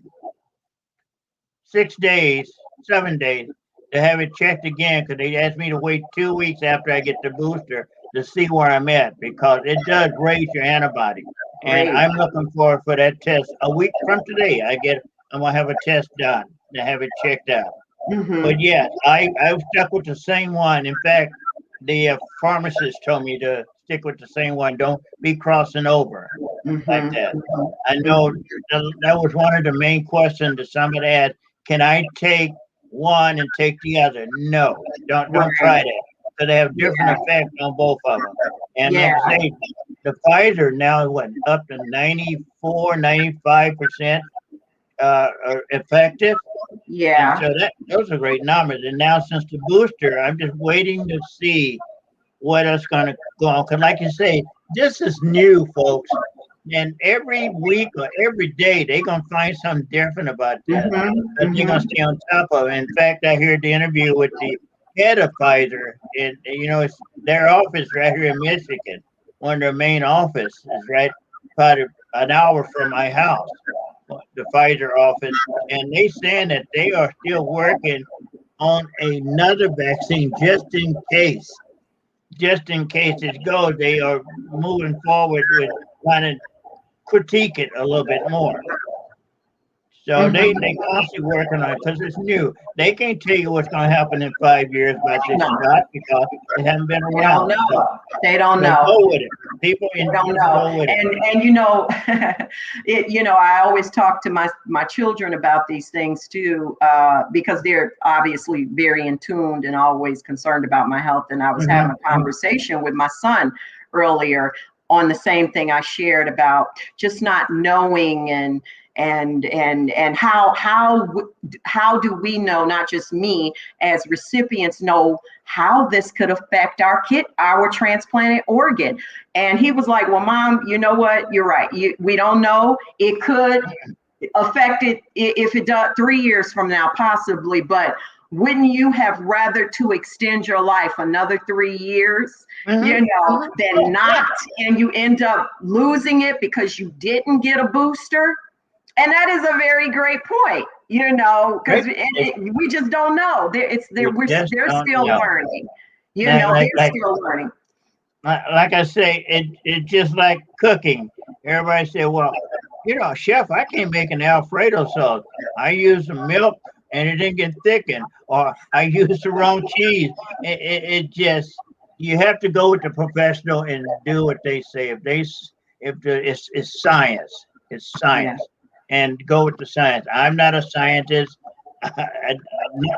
7 days to have it checked again because they asked me to wait 2 weeks after I get the booster to see where I'm at because it does raise your antibody. And I'm looking forward for that test a week from today. I'm gonna have a test done to have it checked out. But yeah, I stuck with the same one. In fact, the pharmacist told me to stick with the same one. Don't be crossing over like that. I know that was one of the main questions that somebody asked. Can I take one and take the other? No, don't try that because they have different effects on both of them. And like I say, the Pfizer now went up to 95% effective. And so those are great numbers. And now since the booster, I'm just waiting to see what is going to go on. Because like you say, this is new, folks. And every week or every day, they're going to find something different about that. They're going to stay on top of it. In fact, I heard the interview with the head of Pfizer. And, it's their office right here in Michigan. One of their main offices is right about an hour from my house, the Pfizer office. And they saying that they are still working on another vaccine just in case. Just in case it goes, they are moving forward with trying to critique it a little bit more. So they constantly working on it because it's new. They can't tell you what's going to happen in 5 years about this shot because it hasn't been around. They don't know. Go with it. People don't know. And I always talk to my children about these things too, because they're obviously very in tuned and always concerned about my health. And I was having a conversation with my son earlier on the same thing I shared about just not knowing and how do we know, not just me as recipients, know how this could affect our transplanted organ. And he was like, well, Mom, you know what? You're right. We don't know. It could affect it if it does 3 years from now, possibly. But wouldn't you have rather to extend your life another 3 years, than not? And you end up losing it because you didn't get a booster. And that is a very great point, because we just don't know. They're still learning. They're still learning. Like I say, it's just like cooking. Everybody say, well, chef, I can't make an Alfredo sauce. I used some milk and it didn't get thickened, or I used the wrong cheese. It just, you have to go with the professional and do what they say. It's science. It's science. Yeah. And go with the science. I'm not a scientist.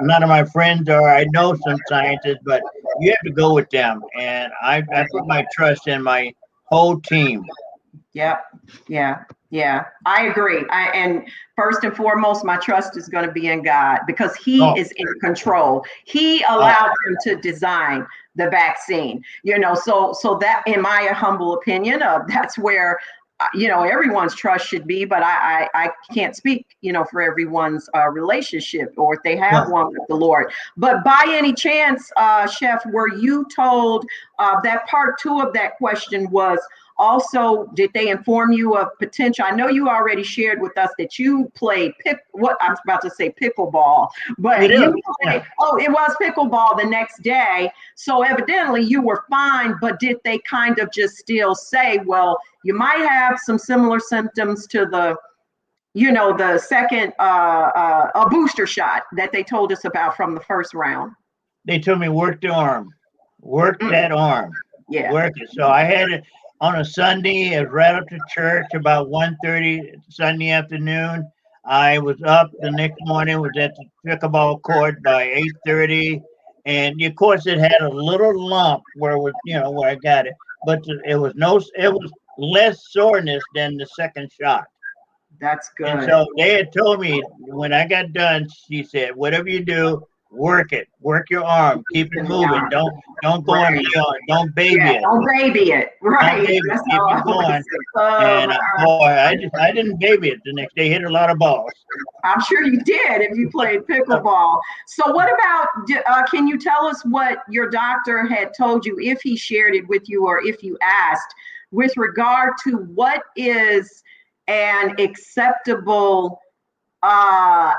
None of my friends are. I know some scientists, but you have to go with them. And I put my trust in my whole team. Yeah. Yeah, I agree. And first and foremost, my trust is going to be in God because He is in control. He allowed them to design the vaccine. So that, in my humble opinion, that's where everyone's trust should be. But I can't speak for everyone's relationship or if they have one with the Lord. But by any chance, Chef, were you told that part two of that question was? Also, did they inform you of potential? I know you already shared with us that you played what I was about to say pickleball, but it was pickleball the next day. So evidently you were fine, but did they kind of just still say, well, you might have some similar symptoms to the second a booster shot that they told us about from the first round? They told me work the arm, work that arm, work it. So I had it on a Sunday. I was right up to church about 1:30 Sunday afternoon. I was up the next morning, was at the pickleball court by 8:30. And of course it had a little lump where it was, where I got it. But it was less soreness than the second shot. That's good. And so they had told me when I got done, she said, whatever you do, work it. Work your arm. Keep it moving. Don't go and lay on it. Don't baby it. Don't baby it. Right. Keep it going. And boy, I didn't baby it the next day. Hit a lot of balls. I'm sure you did if you played pickleball. So what about, can you tell us what your doctor had told you, if he shared it with you or if you asked, with regard to what is an acceptable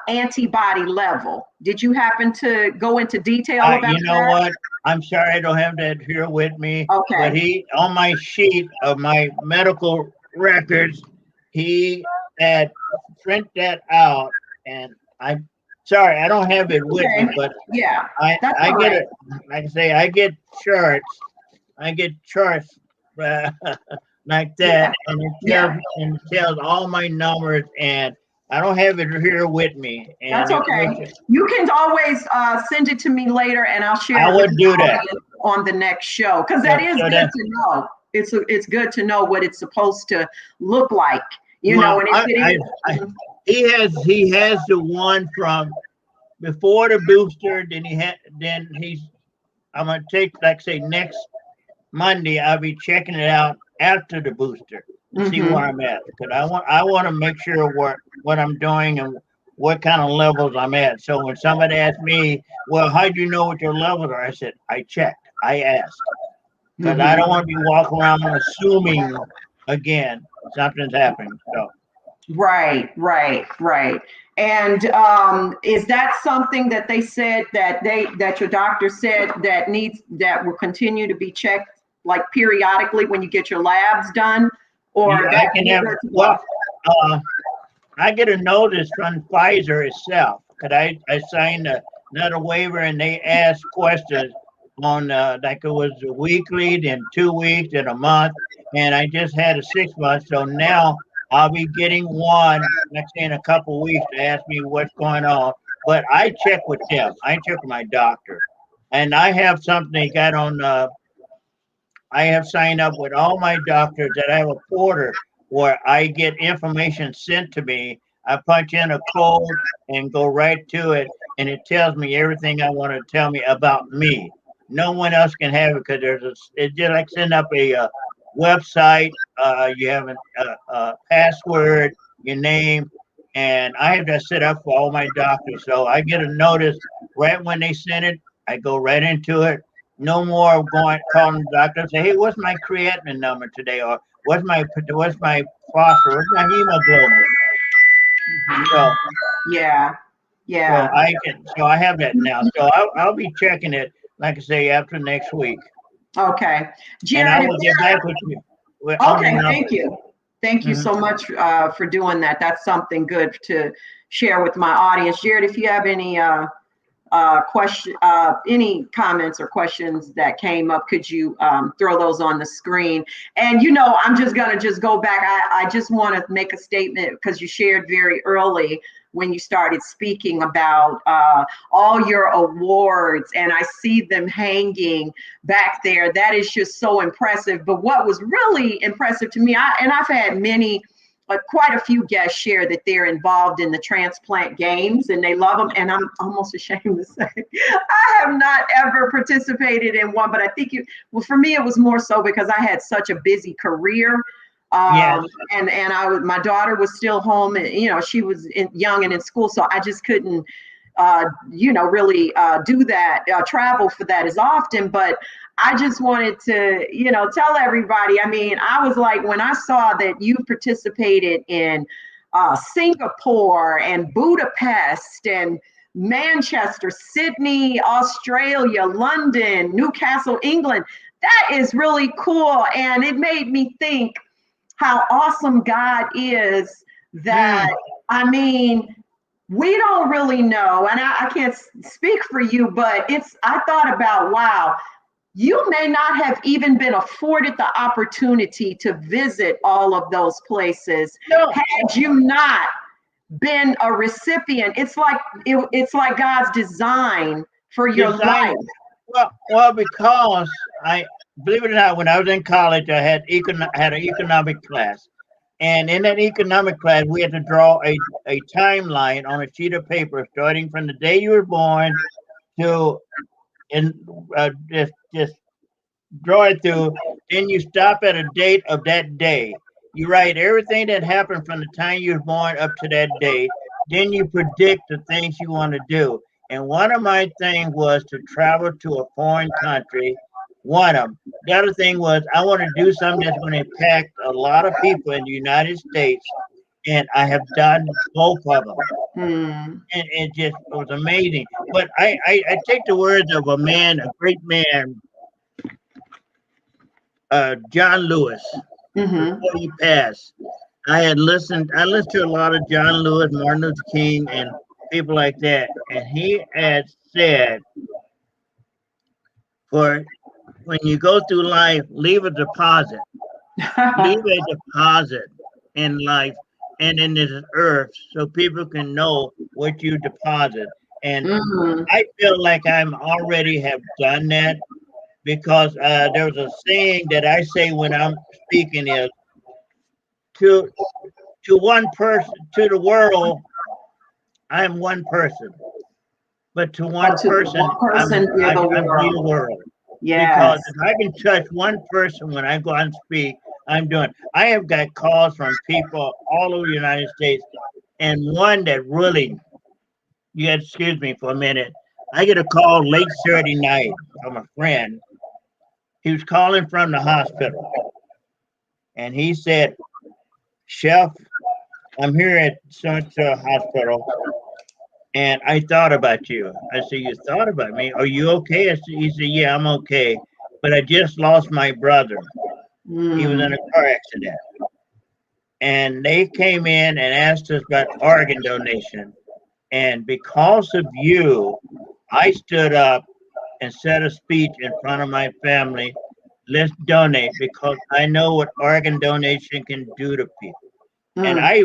antibody level? Did you happen to go into detail about that? You know what? I'm sorry I don't have that here with me. Okay. But on my sheet of my medical records, he had print that out, and I'm sorry I don't have it with me. But I get it. Like I say, I get charts. Like that, and it tells all my numbers, and I don't have it here with me. And that's okay. You can always send it to me later, and I'll share. I would do that on the next show because that is good to know. It's good to know what it's supposed to look like. And he has the one from before the booster. I'm gonna take, like say, next Monday. I'll be checking it out after the booster to see where I'm at, because I want to make sure what I'm doing and what kind of levels I'm at. So when somebody asks me, well, how do you know what your levels are? I said, I checked, I asked, because I don't want to be walking around assuming again something's happening. So right. And is that something that they said that your doctor said that will continue to be checked, like periodically when you get your labs done? Or I can have, I get a notice from Pfizer itself, because I signed another waiver, and they asked questions on like it was weekly, then 2 weeks, then a month, and I just had a 6 month. So now I'll be getting one next in a couple of weeks to ask me what's going on. But I check with them. I check with my doctor, and I have something they got on. I have signed up with all my doctors that I have a portal where I get information sent to me. I punch in a code and go right to it, and it tells me everything I want to tell me about me. No one else can have it, because it's just like send up a website. You have a password, your name, and I have that set up for all my doctors. So I get a notice right when they send it. I go right into it. No more calling the doctor and say, hey, what's my creatinine number today? Or what's my phosphorus? What's my hemoglobin? So yeah. So I have that now. So I'll be checking it, like I say, after next week. Okay. Jared, and I will get back with you. Okay, thank you. Thank you so much for doing that. That's something good to share with my audience. Jared, if you have any any comments or questions that came up, could you throw those on the screen? And I'm just gonna go back. I just want to make a statement, because you shared very early when you started speaking about all your awards, and I see them hanging back there. That is just so impressive. But what was really impressive to me, I've had many quite a few guests share that they're involved in the transplant games and they love them. And I'm almost ashamed to say I have not ever participated in one, but I think for me, it was more so because I had such a busy career. Yes. And my daughter was still home, and she was young and in school, so I just couldn't really do that, travel for that as often. But I just wanted to, tell everybody, I mean, I was like, when I saw that you participated in Singapore and Budapest and Manchester, Sydney, Australia, London, Newcastle, England, that is really cool. And it made me think how awesome God is that, I mean, we don't really know, and I can't speak for you, but I thought about, wow, you may not have even been afforded the opportunity to visit all of those places had you not been a recipient. It's like God's design for your life. Well, because believe it or not, when I was in college, I had an economic class. And in that economic class, we had to draw a timeline on a sheet of paper, starting from the day you were born to just draw it through. Then you stop at a date of that day. You write everything that happened from the time you were born up to that day. Then you predict the things you want to do. And one of my things was to travel to a foreign country. One of them. The other thing was I want to do something that's going to impact a lot of people in the United States, and I have done both of them. And it just was amazing. But I take the words of a great man, John Lewis, before he passed. I listened to a lot of John Lewis, Martin Luther King, and people like that, and he had said, when you go through life, leave a deposit. Leave a deposit in life and in this earth so people can know what you deposit. And I feel like I'm already have done that, because there's a saying that I say when I'm speaking is to one person, to the world, I'm one person. But to one person, I'm the world. Yes. Because if I can touch one person when I go out and speak, I'm doing. I have got calls from people all over the United States, and one that really, you have to excuse me for a minute. I get a call late Saturday night from a friend. He was calling from the hospital, and he said, "Chef, I'm here at so-and-so hospital, and I thought about you." I said, "You thought about me? Are you okay?" He said, "Yeah, I'm okay. But I just lost my brother. He was in a car accident." And they came in and asked us about organ donation. And because of you, I stood up and said a speech in front of my family. Let's donate, because I know what organ donation can do to people. And I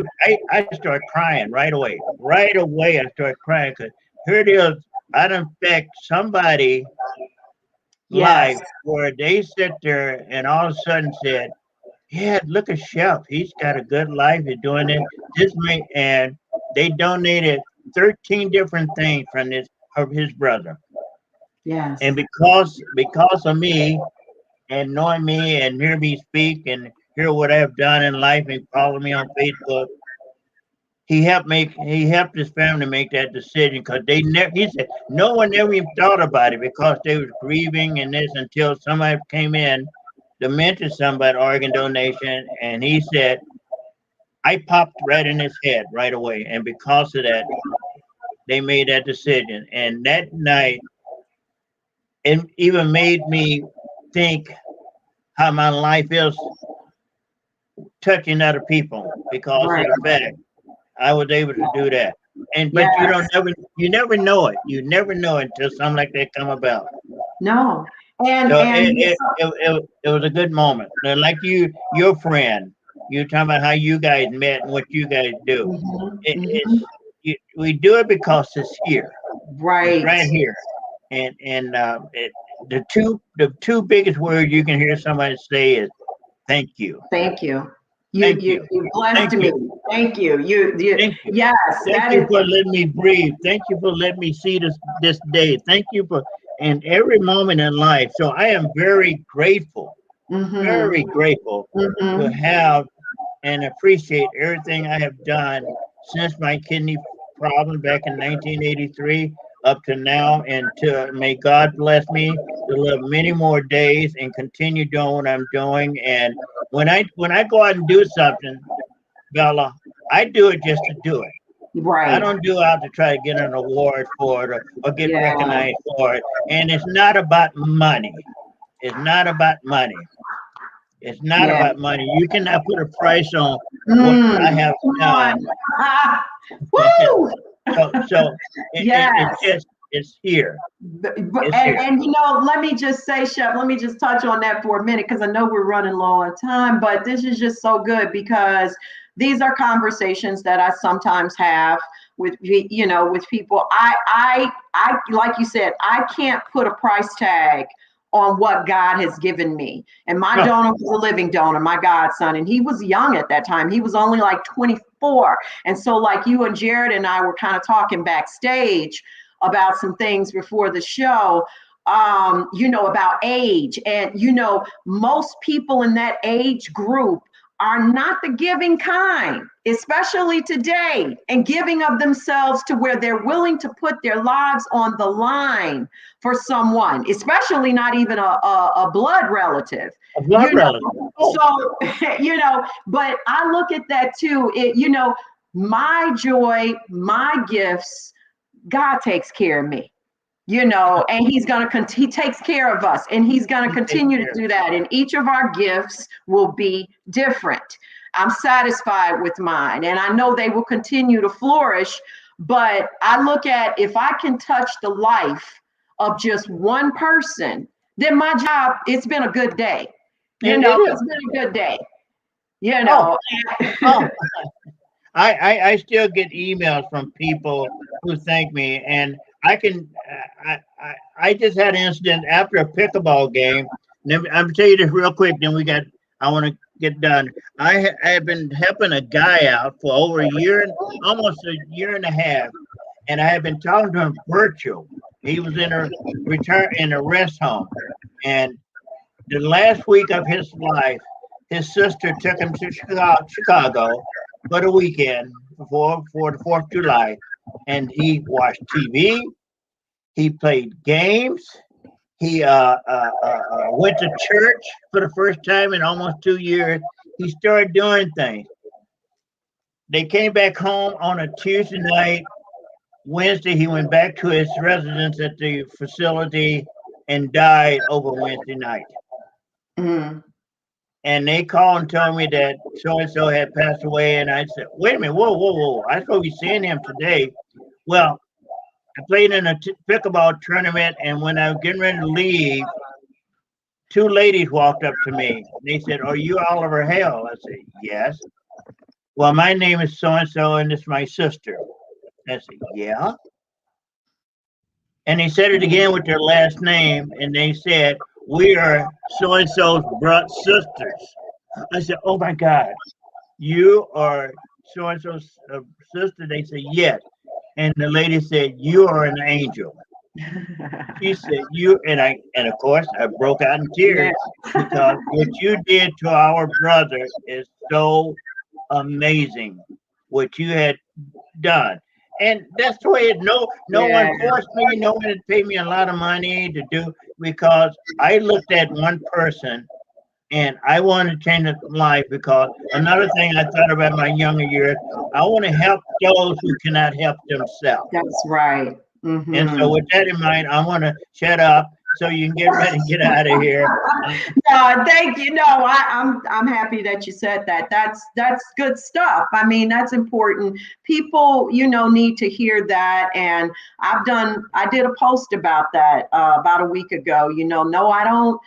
start crying right away. Right away, I start crying, because here it is. I done affect somebody life where they sit there and all of a sudden said, "Yeah, look at Chef. He's got a good life. He's doing it." And they donated 13 different things from his brother. Yes. And because of me and knowing me and hear me speak and hear what I have done in life and follow me on Facebook, he helped his family make that decision, because he said no one ever even thought about it, because they was grieving and this, until somebody came in to mention something about organ donation, and he said, I popped right in his head right away. And because of that, they made that decision. And that night, it even made me think how my life is touching other people, because of the fact I was able to do that. But you never know it. You never know it until something like that come about. No. It was a good moment. Like your friend, you're talking about how you guys met and what you guys do. We do it because it's here, right here. And the two biggest words you can hear somebody say is thank you. Thank you. You blessed me. Thank you. Thank you. Yes. Thank you for letting me breathe. Thank you for letting me see this day. Thank you for and every moment in life. So I am very grateful, very grateful to have and appreciate everything I have done since my kidney problem back in 1983 up to now, and may God bless me to live many more days and continue doing what I'm doing. And when I go out and do something, Bella, I do it just to do it. Right. I don't do it out to try to get an award for it or get recognized for it. And it's not about money. It's not about money. It's not about money. You cannot put a price on what I have done. Woo! So it's here. And you know, let me just say, Chef, let me just touch on that for a minute, because I know we're running low on time, but this is just so good, because these are conversations that I sometimes have with, you know, with people. I like you said, I can't put a price tag on what God has given me. And my donor was a living donor, my godson, and he was young at that time. He was only like 24. And so like you and Jared and I were kind of talking backstage about some things before the show, you know, about age. And, you know, most people in that age group are not the giving kind, especially today, and giving of themselves to where they're willing to put their lives on the line for someone, especially not even a blood relative. A blood relative. So, you know, but I look at that too. You know, my joy, my gifts, God takes care of me. You know, and he takes care of us, and he's going to continue to do that. And each of our gifts will be different. I'm satisfied with mine, and I know they will continue to flourish. But I look at, if I can touch the life of just one person, then my job, it's been a good day. You know, it's been a good day. You know. I still get emails from people who thank me, and I just had an incident after a pickleball game. I'm gonna tell you this real quick. Then I want to get done. I have been helping a guy out for over a year, almost a year and a half, and I have been talking to him virtual. He was in a rest home, and the last week of his life, his sister took him to Chicago for the weekend for the 4th of July. And he watched TV. He played games. He went to church for the first time in almost 2 years. He started doing things. They came back home on a Tuesday night. Wednesday, he went back to his residence at the facility and died over Wednesday night. And they called and told me that so-and-so had passed away. And I said, wait a minute, whoa. I'm supposed to be seeing him today. Well, I played in a pickleball tournament, and when I was getting ready to leave, 2 ladies walked up to me. They said, are you Oliver Hale? I said, yes. Well, my name is so-and-so, and it's my sister. I said, yeah. And they said it again with their last name, and they said, we are so-and-so's sisters. I said, oh my God, you are so-and-so's sister? They said, yes. And the lady said, you are an angel. She said, and of course I broke out in tears, because what you did to our brother is so amazing, what you had done. And that's the way it, no one forced me, no one had paid me a lot of money to do, because I looked at one person and I wanted to change his life. Because another thing I thought about my younger years, I want to help those who cannot help themselves. That's right. And so with that in mind, I want to shut up so you can get ready to get out of here. No, thank you. No, I'm happy that you said that. That's good stuff. I mean, that's important. People, need to hear that. And I did a post about that about a week ago. No, I don't,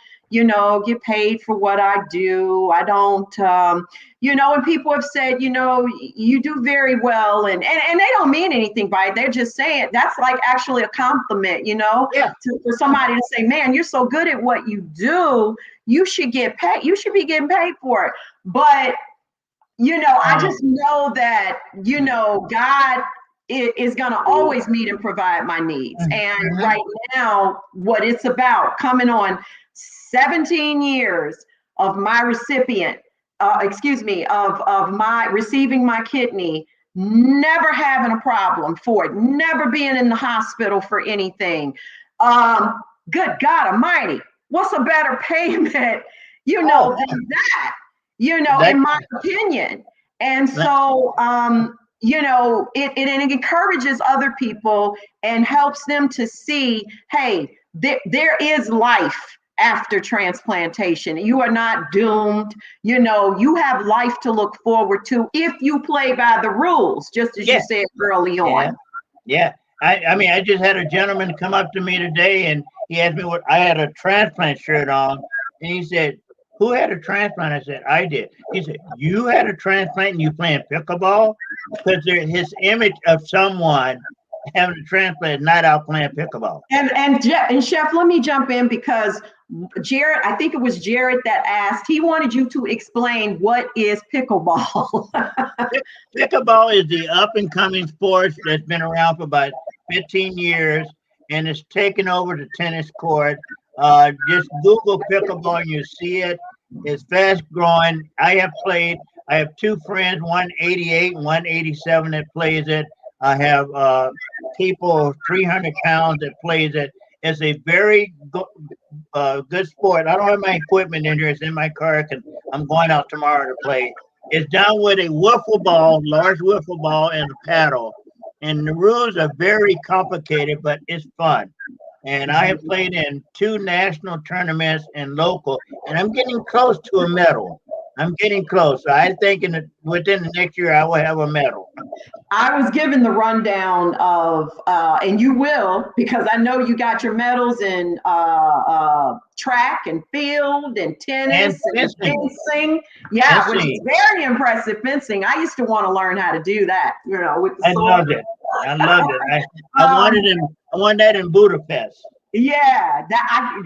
get paid for what I do. I don't, and people have said, you do very well, and they don't mean anything by it. They're just saying that's like actually a compliment, for somebody to say, man, you're so good at what you do. You should get paid. You should be getting paid for it. But I just know that, God is going to always meet and provide my needs. And right now, what it's about, coming on 17 years of my of my receiving my kidney, never having a problem for it, never being in the hospital for anything. Good God Almighty, what's a better payment, than that, in my opinion. And so, it encourages other people and helps them to see, hey, there is life after transplantation. You are not doomed. You have life to look forward to if you play by the rules, just as you said early on. Yeah. I mean, I just had a gentleman come up to me today and he asked me what I had a transplant shirt on. And he said, who had a transplant? I said, I did. He said, you had a transplant and you playing pickleball? Because his image of someone having a transplant, not out playing pickleball. And Chef, let me jump in, because Jared, I think it was Jared that asked, he wanted you to explain what is pickleball. Pickleball is the up and coming sport that's been around for about 15 years, and it's taken over the tennis court. Just Google pickleball and you see it. It's fast growing. I have played. I have two friends, 188 and 187 that plays it. I have people 300 pounds that plays it. It's a very good sport. I don't have my equipment in here. It's in my car because I'm going out tomorrow to play. It's done with a wiffle ball, large wiffle ball, and a paddle. And the rules are very complicated, but it's fun. And I have played in 2 national tournaments and local, and I'm getting close to a medal. I'm getting close. So I think within the next year I will have a medal. I was given the rundown of, and you will, because I know you got your medals in track and field and tennis and fencing. Yeah, fencing. Which is very impressive, fencing. I used to want to learn how to do that, with the sword. I loved it. I wanted that in Budapest. Yeah,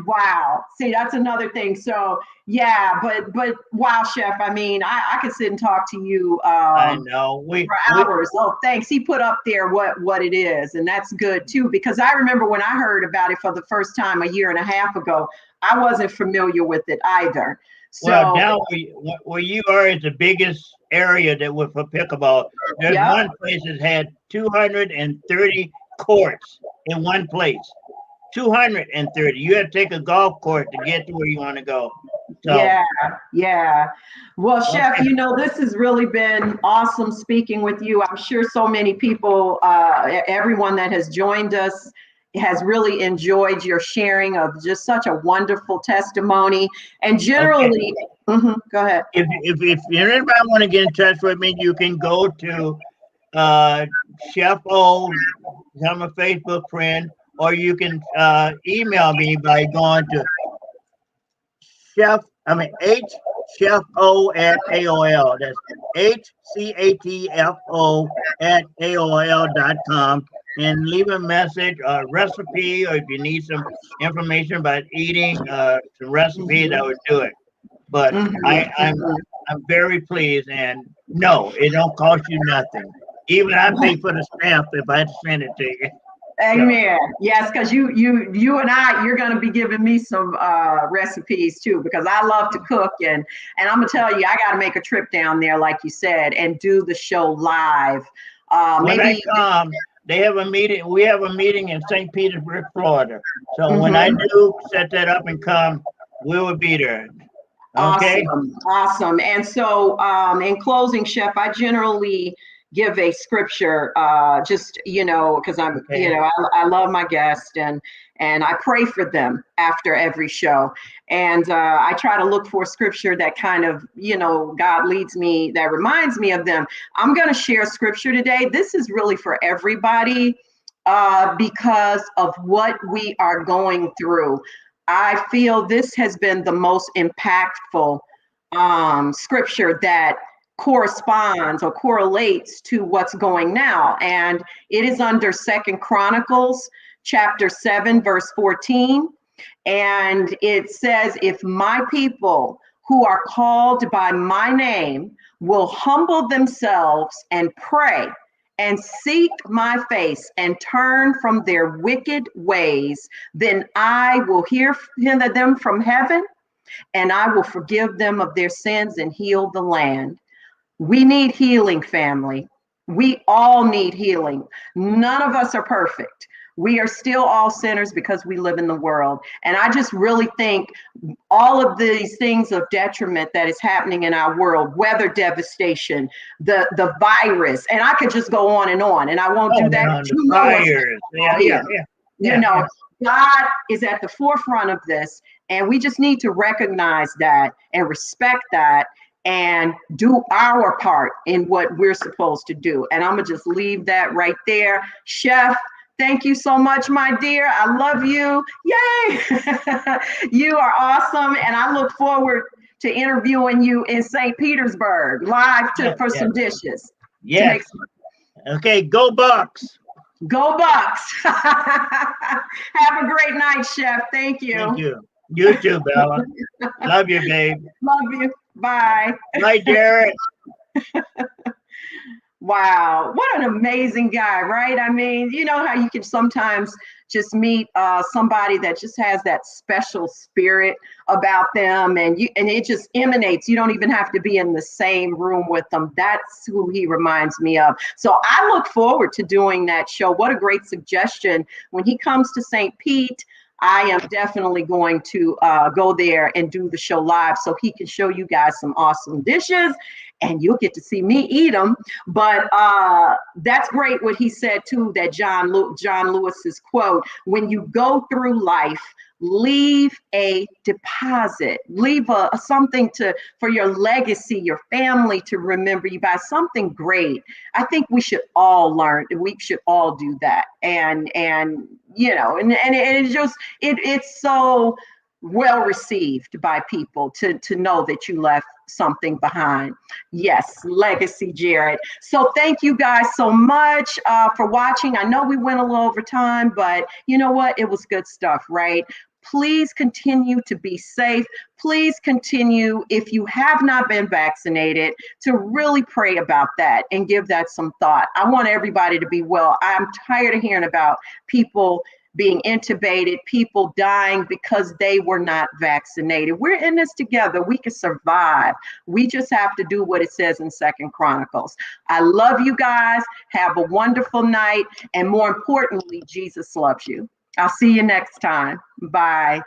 wow. See, that's another thing. So yeah, but wow, Chef. I mean, I could sit and talk to you. I know for hours. Oh, thanks. He put up there what it is, and that's good too, because I remember when I heard about it for the first time a year and a half ago, I wasn't familiar with it either. So well, now where you are is the biggest area that was for pickleball. There's one place that had 230 courts in one place. 230. You have to take a golf course to get to where you want to go. So. Yeah. Well, Chef, this has really been awesome speaking with you. I'm sure so many people, everyone that has joined us has really enjoyed your sharing of just such a wonderful testimony. And generally, go ahead. If anybody want to get in touch with me, you can go to Chef O, I'm a Facebook friend, or you can email me by going to hchefo@AOL. That's hcatfo@AOL.com, and leave a message, a recipe, or if you need some information about eating, some recipes, I would do it. But I'm very pleased, and no, it don't cost you nothing. Even I pay for the stamp if I send it to you. Amen. Yes, because you and you're going to be giving me some recipes too, because I love to cook, and I'm gonna tell you, I got to make a trip down there, like you said, and do the show live. When I come, they have a meeting. We have a meeting in St. Petersburg, Florida. So when I do set that up and come, we will be there. Okay. Awesome. And so, in closing, Chef, I generally give a scripture, just, because I'm, I love my guests, and I pray for them after every show. And I try to look for scripture that kind of, God leads me, that reminds me of them. I'm going to share scripture today. This is really for everybody, because of what we are going through. I feel this has been the most impactful scripture that corresponds or correlates to what's going now. And it is under 2 Chronicles chapter 7, verse 14. And it says, if my people who are called by my name will humble themselves and pray and seek my face and turn from their wicked ways, then I will hear them from heaven, and I will forgive them of their sins and heal the land. We need healing, family. We all need healing. None of us are perfect. We are still all sinners because we live in the world. And I just really think all of these things of detriment that is happening in our world, weather devastation, the virus, and I could just go on, and I won't do that. You know, you know, God is at the forefront of this, and we just need to recognize that and respect that and do our part in what we're supposed to do. And I'm gonna just leave that right there. Chef, thank you so much, my dear. I love you. Yay! You are awesome. And I look forward to interviewing you in St. Petersburg live for some dishes. Yes. Okay, go Bucks. Go Bucks. Have a great night, Chef. Thank you. Thank you. You too, Bella. Love you, babe. Love you. Bye. Bye, Jared. Wow, what an amazing guy, right? I mean, you know how you can sometimes just meet somebody that just has that special spirit about them, and it just emanates. You don't even have to be in the same room with them. That's who he reminds me of. So I look forward to doing that show. What a great suggestion. When he comes to St. Pete, I am definitely going to go there and do the show live so he can show you guys some awesome dishes, and you'll get to see me eat them. But that's great what he said too, that John Lewis's quote, when you go through life, leave a deposit, leave something for your legacy, your family to remember you by, something great. I think we should all learn, we should all do that. And you know, and it's just, it's so well received by people to know that you left something behind. Yes, legacy, Jared. So thank you guys so much for watching. I know we went a little over time, but you know what? It was good stuff, right? Please continue to be safe. Please continue, if you have not been vaccinated, to really pray about that and give that some thought. I want everybody to be well. I'm tired of hearing about people being intubated, people dying because they were not vaccinated. We're in this together. We can survive. We just have to do what it says in 2nd Chronicles. I love you guys. Have a wonderful night. And more importantly, Jesus loves you. I'll see you next time. Bye.